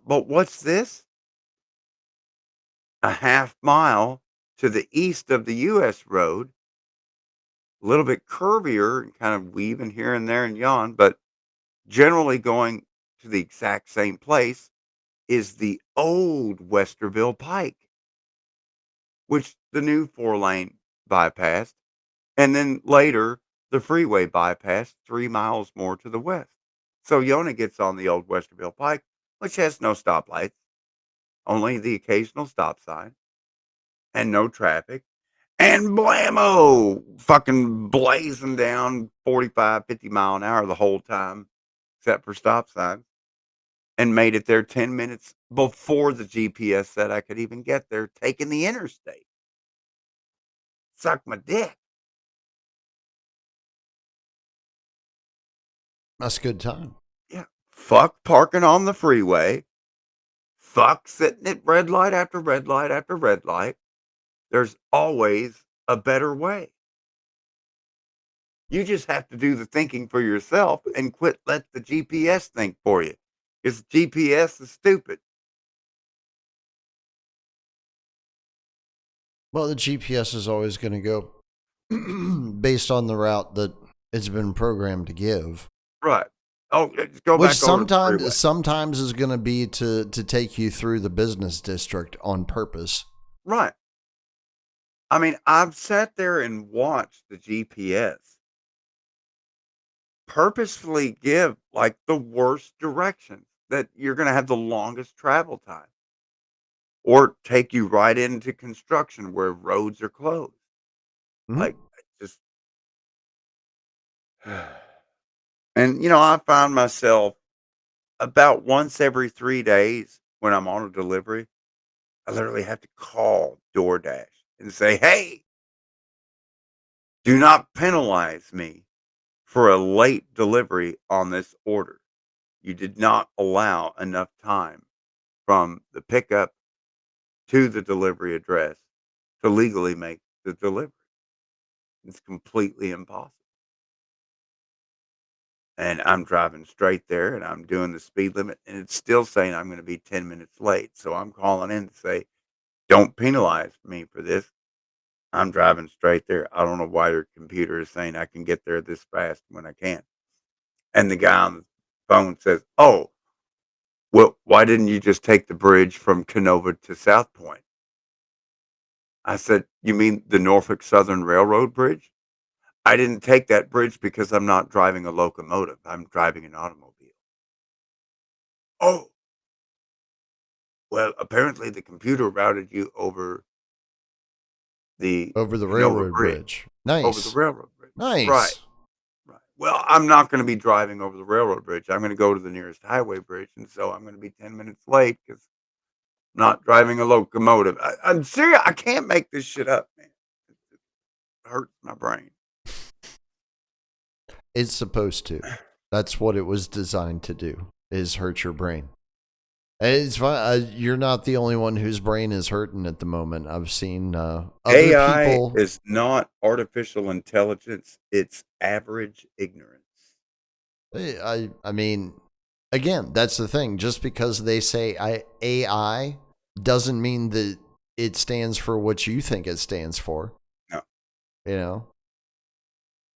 But what's this? A half mile to the east of the US road, a little bit curvier and kind of weaving here and there and yon, but generally going to the exact same place is the old Westerville Pike, which the new 4-lane bypassed, and then later the freeway bypassed 3 miles more to the west. So Yona gets on the old Westerville Pike, which has no stoplights, only the occasional stop sign, and no traffic. And blammo! Fucking blazing down 45, 50 mile an hour the whole time, except for stop signs, and made it there 10 minutes before the GPS said I could even get there, taking the interstate. suck my dick. That's a good time. Yeah. Fuck parking on the freeway. Fuck sitting at red light after red light after red light. There's always a better way. You just have to do the thinking for yourself and quit let the GPS think for you. Because GPS is stupid. Well, the GPS is always going to go based on the route that it's been programmed to give. Right. Oh, just go Which back over the freeway. sometimes is going to be to take you through the business district on purpose. Right. I mean, I've sat there and watched the GPS purposefully give like the worst directions that you're going to have the longest travel time or take you right into construction where roads are closed. Mm-hmm. Like, just, and I found myself about once every 3 days when I'm on a delivery, I literally have to call DoorDash and say, hey, do not penalize me for a late delivery on this order. You did not allow enough time from the pickup to the delivery address to legally make the delivery. It's completely impossible. And I'm driving straight there and I'm doing the speed limit and it's still saying I'm going to be 10 minutes late. So I'm calling in to say, don't penalize me for this. I'm driving straight there. I don't know why your computer is saying I can get there this fast when I can't. And the guy on the phone says, oh, well, why didn't you just take the bridge from Canova to South Point? I said, you mean the Norfolk Southern Railroad bridge? I didn't take that bridge because I'm not driving a locomotive. I'm driving an automobile. Oh, well, apparently the computer routed you over the Over the Canova railroad bridge, bridge. over the Nice. railroad bridge. Right. Nice. Right. Well, I'm not going to be driving over the railroad bridge. I'm going to go to the nearest highway bridge, and so I'm going to be 10 minutes late because I'm not driving a locomotive. I'm serious. I can't make this shit up, man. It hurts my brain. It's supposed to. That's what it was designed to do, is hurt your brain. And it's fine. You're not the only one whose brain is hurting at the moment. I've seen other AI people. is not artificial intelligence. It's average ignorance. I mean, again, that's the thing. Just because they say AI doesn't mean that it stands for what you think it stands for. No, You know,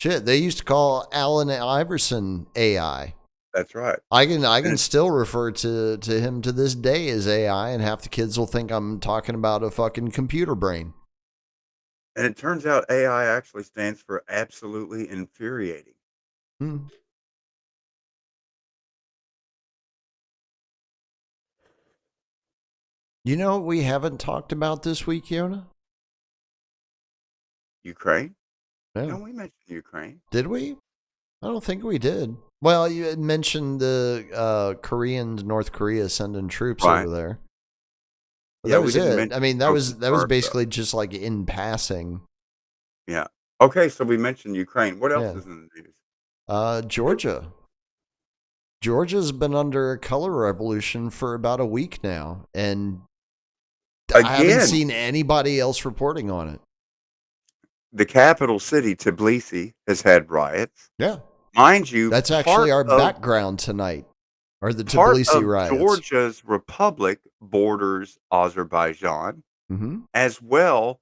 shit. They used to call Allen Iverson AI. that's right. I And can still refer to him to this day as AI, and half the kids will think I'm talking about a fucking computer brain. it turns out AI actually stands for absolutely infuriating. Hmm. You know what we haven't talked about this week, Yona? Ukraine? Yeah. No, we mentioned Ukraine. Did we? I don't think we did. Well, you had mentioned the Koreans, North Korea sending troops Right. over there. But Yeah, that we was didn't it. mention I mean, Broken that was Star stuff. basically just like in passing. Yeah. Okay, so we mentioned Ukraine. What else Yeah. is in the news? Georgia. Georgia's been under a color revolution for about a week now, and I haven't Again, seen anybody else reporting on it. the capital city, Tbilisi, has had riots. Yeah. Mind you, That's actually our background tonight, or the part Tbilisi of riots. Georgia's republic borders Azerbaijan, Mm-hmm. as well.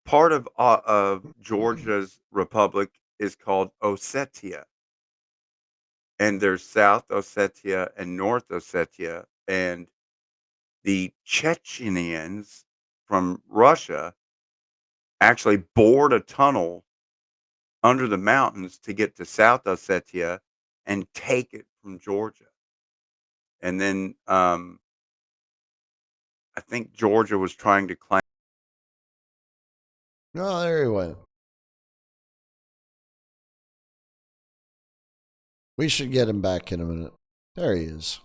Part of Georgia's republic is called Ossetia, and there's South Ossetia and North Ossetia, and the Chechenians from Russia actually bored a tunnel under the mountains to get to South Ossetia and take it from Georgia. And then I think Georgia was trying to claim. Oh, there he went. We should get him back in a minute. There he is.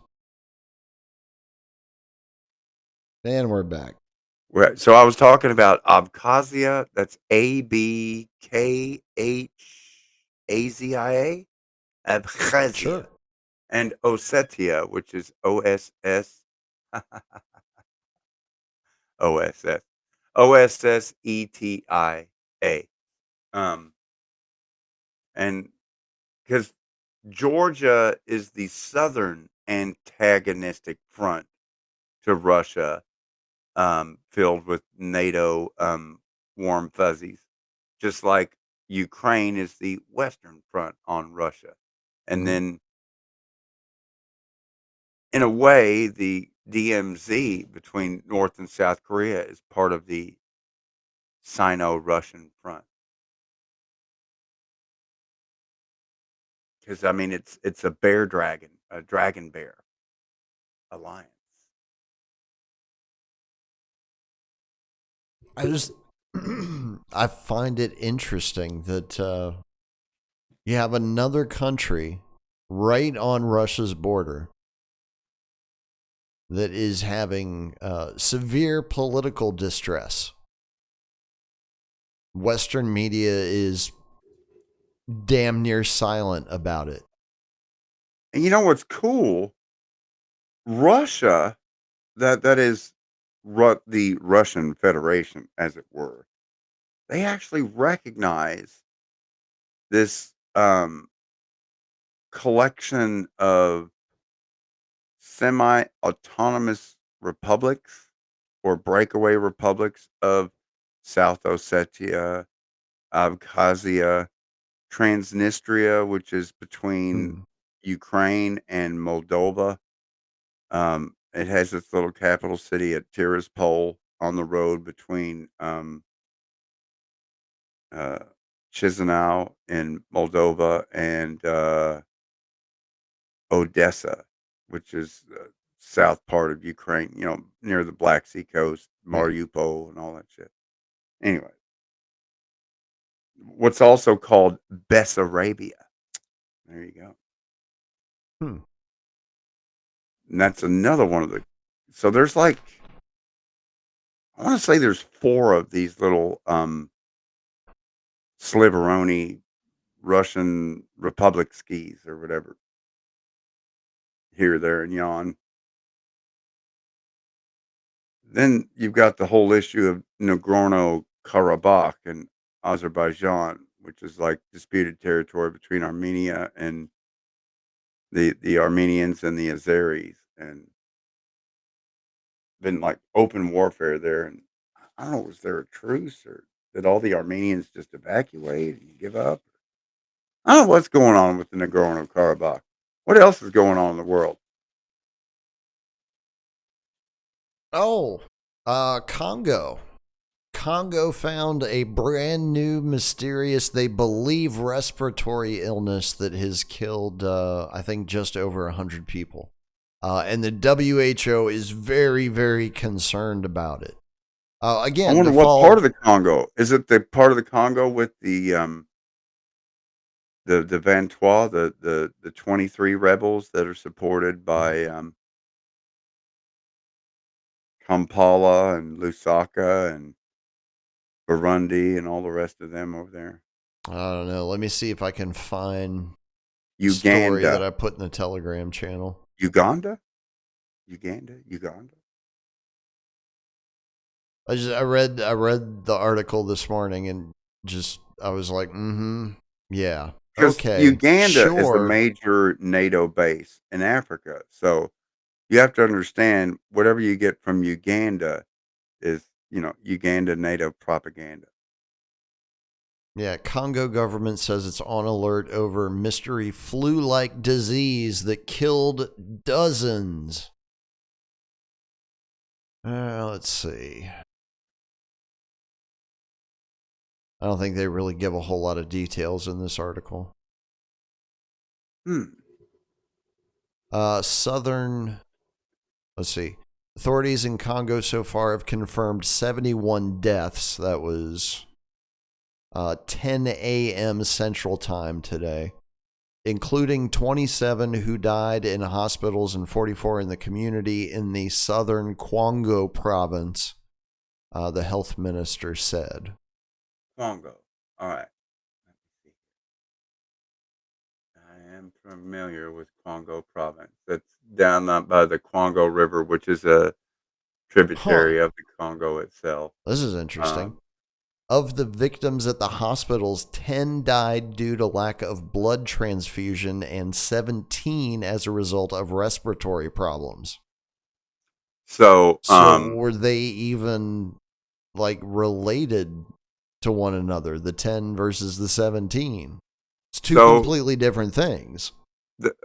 And we're back. So I was talking about Abkhazia. That's Abkhazia. Sure. Abkhazia. And Ossetia, which is OSS. OSS. OSSETIA. Um, and because Georgia is the southern antagonistic front to Russia, filled with NATO warm fuzzies, just like Ukraine is the western front on Russia. And Mhm. then, in a way, the DMZ between North and South Korea is part of the Sino-Russian front. Because I mean, it's a bear dragon, a dragon bear alliance. I just I find it interesting that you have another country right on Russia's border that is having severe political distress. Western media is damn near silent about it. And you know what's cool? Russia, that is the Russian Federation, as it were. They actually recognize this collection of semi-autonomous republics or breakaway republics of South Ossetia, Abkhazia, Transnistria, which is between Hmm. Ukraine and Moldova. It has its little capital city at Tiraspol on the road between uh, Chisinau in Moldova and Odessa, which is south part of Ukraine, near the Black Sea coast, Yeah. Mariupol, and all that shit. Anyway, what's also called Bessarabia. There you go. Hmm. And that's another one of the. So there's like, I want to say there's four of these little sliveroni Russian Republic skis or whatever here, there, and yon. Then you've got the whole issue of Nagorno Karabakh and Azerbaijan, which is like disputed territory between Armenia and the Armenians and the Azeris, and been like open warfare there. And I don't know, was there a truce or did all the Armenians just evacuate and give up? I don't know what's going on with the Nagorno Karabakh. What else is going on in the world? Oh, Congo. Congo found a brand new, mysterious, they believe, respiratory illness that has killed, I think, just over 100 people. And the WHO is very, very concerned about it. I Again, wonder to what part of fall. the Congo. Is it the part of the Congo with the Vantois, the 23 rebels that are supported by Kampala and Lusaka and Burundi and all the rest of them over there? I don't know. Let me see if I can find the story that Uganda. I put in the Telegram channel. Uganda? Uganda? I read the article this morning and just I was like, yeah, Because okay, Uganda is a sure. major NATO base in Africa. So you have to understand whatever you get from Uganda is, Uganda NATO propaganda. Yeah, Congo government says it's on alert over mystery flu-like disease that killed dozens. Let's see. I don't think they really give a whole lot of details in this article. Hmm. Southern, let's see. Authorities in Congo so far have confirmed 71 deaths. That was 10 a.m. Central Time today, including 27 who died in hospitals and 44 in the community in the southern Kwango province. the health minister said. Congo. All right. Let me see. I am familiar with Congo province. That's down by the Congo River, which is a Huh. tributary of the Congo itself. This is interesting. Um, Of the victims at the hospitals, 10 died due to lack of blood transfusion and 17 as a result of respiratory problems. so, So were they even like related to one another, the 10 versus the 17? It's two so completely different things. the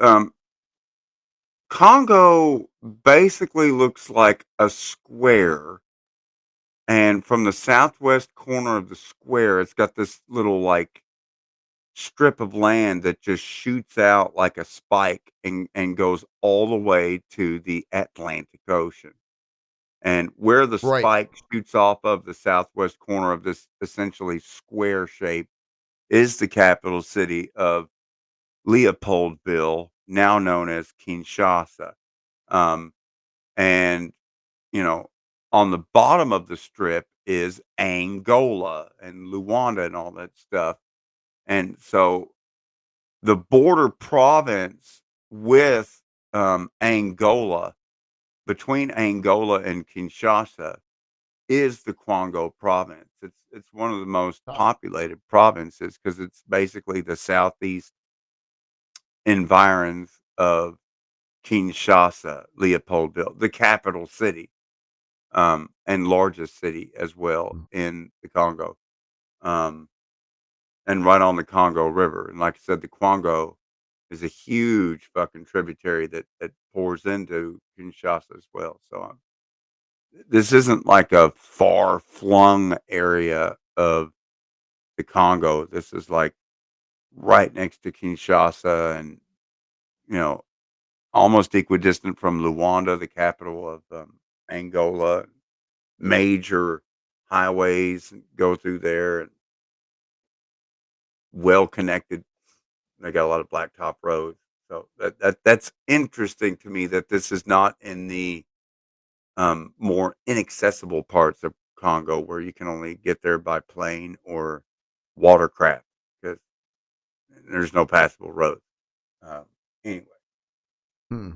Congo basically looks like a square, and from the southwest corner of the square, it's got this little like strip of land that just shoots out like a spike and goes all the way to the Atlantic Ocean. And where the Right. spike shoots off of the southwest corner of this essentially square shape is the capital city of Leopoldville, now known as Kinshasa. Um, and, you know, on the bottom of the strip is Angola and Luanda and all that stuff. And so the border province with Angola, between Angola and Kinshasa, is the Kwango province. It's one of the most Huh. populated provinces because it's basically the southeast environs of Kinshasa, Leopoldville, the capital city, and largest city as well in the Congo, um, and right on the Congo River. And like I said, the Kwango is a huge fucking tributary that pours into Kinshasa as well. So this isn't like a far flung area of the Congo. This is like right next to Kinshasa and, you know, almost equidistant from Luanda, the capital of Angola. Major highways go through there and well connected. They got a lot of blacktop roads. So that's interesting to me that this is not in the more inaccessible parts of Congo where you can only get there by plane or watercraft because there's no passable roads. Um, anyway, Hmm.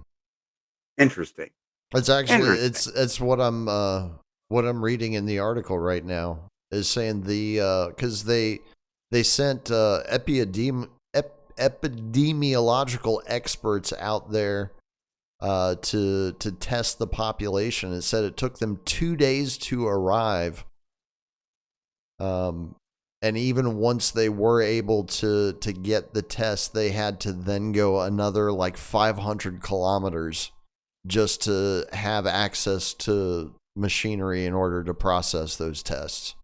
interesting, It's actually interesting. it's what I'm reading in the article right now is saying the because they sent epidemiological experts out there to test the population. It said it took them 2 days to arrive. Um, and even once they were able to get the test, they had to then go another like 500 kilometers just to have access to machinery in order to process those tests.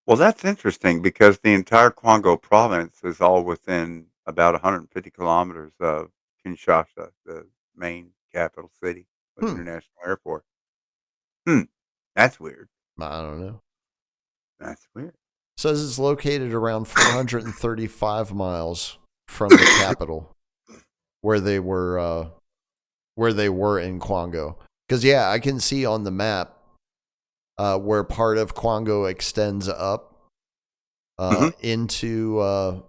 Well, that's interesting because the entire Congo province is all within about 150 kilometers of Kinshasa, the main capital city with Hmm. international airport. Hmm, that's weird. I don't know. That's weird. Says it's located around 435 miles from the capital where they were in Kwango. Because yeah, I can see on the map where part of Kwango extends up Mhm. into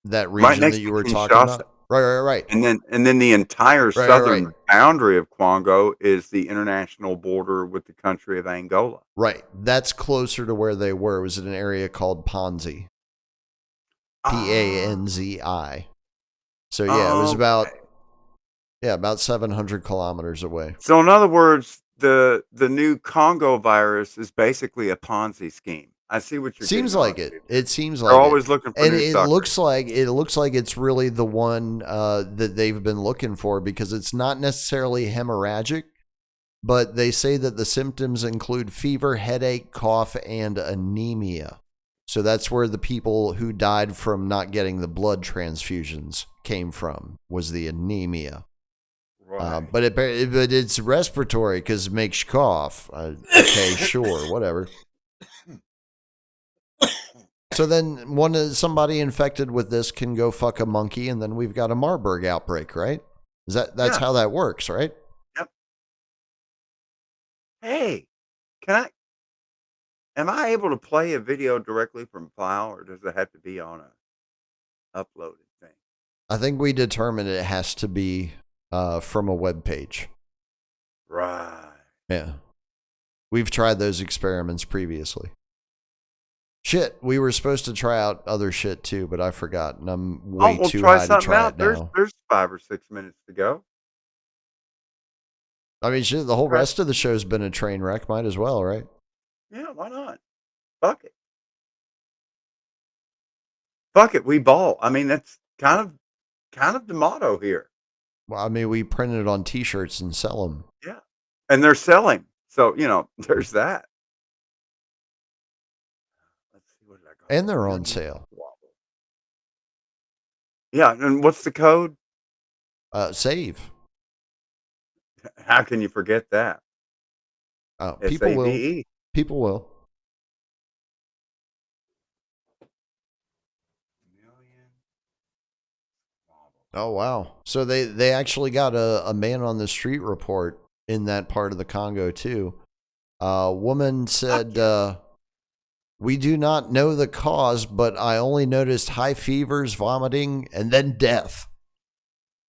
that Right region that next you to were talking Kinshasa. about. Right. And then the entire Right. southern boundary of Congo is the international border with the country of Angola. Right. That's closer to where they were. It was in an area called Ponzi. Ah, Panzi. So yeah, it was okay. about 700 kilometers away. So in other words, the new Congo virus is basically a Ponzi scheme. I see what you're Seems getting like onto it. here. It seems They're like it. always looking for And new suckers. it looks like it's really the one that they've been looking for because it's not necessarily hemorrhagic, but they say that the symptoms include fever, headache, cough, and anemia. So that's where the people who died from not getting the blood transfusions came from, was the anemia. Right. But it's respiratory because it makes you cough. Okay, sure, whatever. So then somebody infected with this can go fuck a monkey, and then we've got a Marburg outbreak, right? That's Yeah. how that works, right? Yep. Hey, can I? Am I able to play a video directly from file, or does it have to be on a uploaded thing? I think we determined it has to be from a web page. Right. Yeah. We've tried those experiments previously. Shit, we were supposed to try out other shit too, but I forgot, and I'm way We'll too try high to something try it out. There's now. there's 5 or 6 minutes to go. I mean, shit, the whole Okay. rest of the show's been a train wreck. Might as well, right? Yeah, why not? Fuck it. Fuck it, we ball. I mean, that's kind of the motto here. Well, I mean, we print it on T-shirts and sell them, Yeah. And they're selling. So, there's that. Let's see, what did I got? and they're on Million sale. wobble. Yeah, and what's the code? Save. How can you forget that? People will. SAVE. People will. Million wobble. Oh wow! So they actually got a man on the street report in that part of the Congo too. Woman said, "We do not know the cause, but I only noticed high fevers, vomiting, and then death."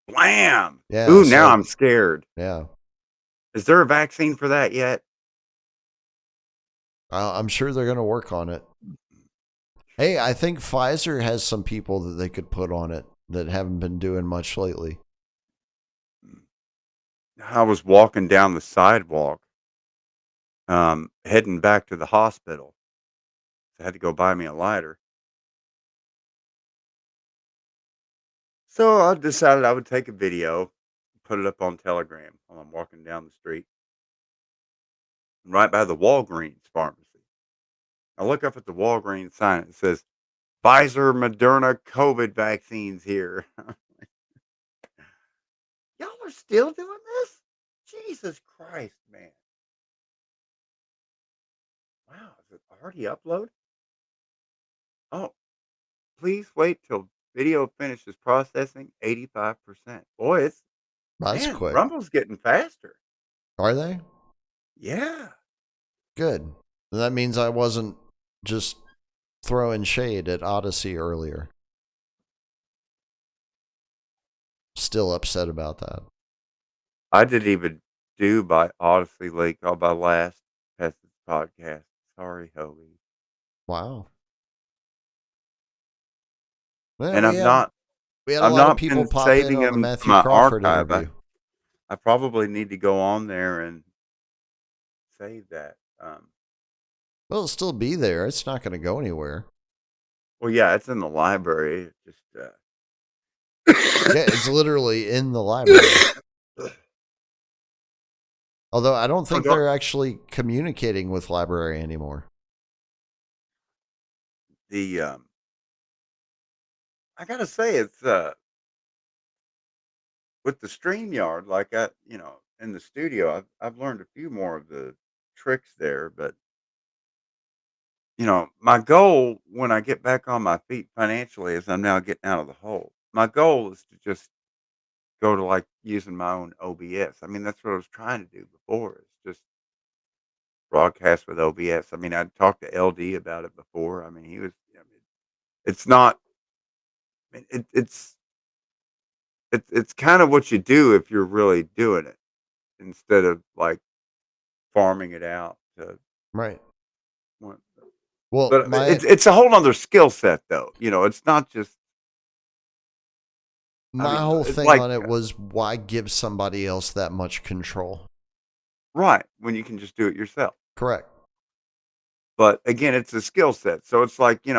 Blam! Yeah. Ooh, So, now I'm scared. yeah. Is there a vaccine for that yet? I'm sure they're going to work on it. Hey, I think Pfizer has some people that they could put on it that haven't been doing much lately. I was walking down the sidewalk, heading back to the hospital. I had to go buy me a lighter. So I decided I would take a video, put it up on Telegram while I'm walking down the street, right by the Walgreens pharmacy. I look up at the Walgreens sign. It says Pfizer, Moderna, COVID vaccines here. Y'all are still doing this? Jesus Christ, man. Wow, is it already uploaded? Oh, please wait till video finishes processing 85%. Boy, That's quick. Rumble's getting faster. Are they? Yeah. Good. That means I wasn't just throwing shade at Odyssey earlier. Still upset about that. I didn't even do by Odyssey Lake on my last Pestis podcast. Sorry, Hobie. Wow. Well, And we had a I've lot of not people been pop in saving on the them to Matthew my Crawford archive. interview. I probably need to go on there and save that. Well, it'll still be there. It's not going to go anywhere. Well, yeah, it's in the library. Just Yeah, it's literally in the library. Although I don't think they're actually communicating with library anymore. I gotta say, it's with the StreamYard, like in the studio, I've learned a few more of the tricks there, but my goal when I get back on my feet financially, as I'm now getting out of the hole, my goal is to just go to like using my own OBS. I mean, that's what I was trying to do before. It's just broadcast with OBS. I mean, I talked to LD about it before. I mean, he was. I mean, it's not. I mean, it's kind of what you do if you're really doing it instead of like farming it out to Right. one. Well, But it's a whole other skill set, though. It's not just. I my mean, whole it's thing like on it was why give somebody else that much control? right when you can just do it yourself. Correct. But again, it's a skill set, so it's like you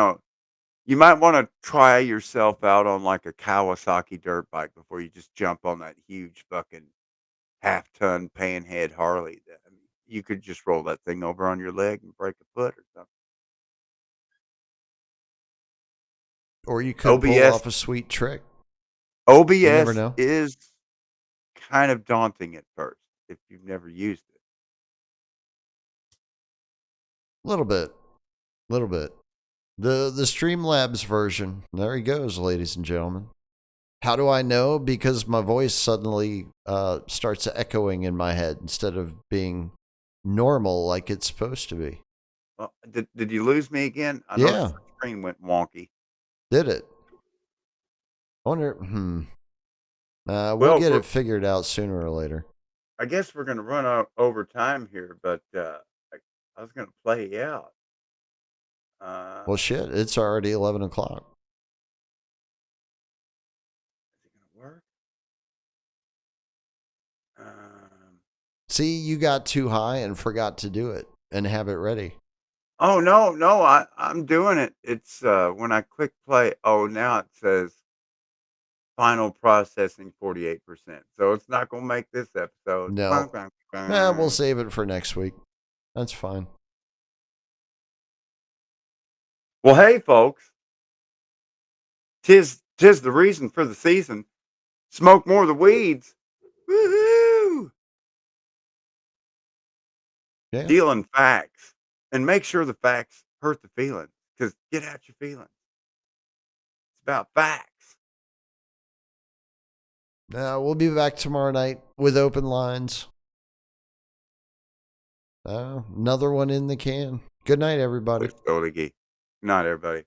might want to try yourself out on like a Kawasaki dirt bike before you just jump on that huge fucking half-ton panhead Harley. I mean, you could just roll that thing over on your leg and break a foot or something. Or you could pull OBS off a sweet trick. You never OBS know. is kind of daunting at first if you've never used it. A little bit. Little bit. The Streamlabs version. There he goes, ladies and gentlemen. How do I know? Because my voice suddenly starts echoing in my head instead of being normal like it's supposed to be. Did you lose me again? I noticed Yeah, the screen went wonky. did it? I wonder. We'll Well, get it figured out sooner or later. I guess we're gonna run out over time here, but I was gonna play out. Well, Uh, shit, it's already 11 o'clock. is it gonna work? Um, See, you got too high and forgot to do it and have it ready. oh no, I'm doing it. It's when I click play. Oh, now it says final processing 48%. So it's not gonna make this episode. No. We'll save it for next week. That's fine. Well, hey, folks, tis the reason for the season. Smoke more of the weeds. Woohoo! Yeah. Dealing facts, and make sure the facts hurt the feelings. Because get out your feelings. It's about facts. We'll be back tomorrow night with open lines. Another one in the can. Good night, everybody. Not everybody.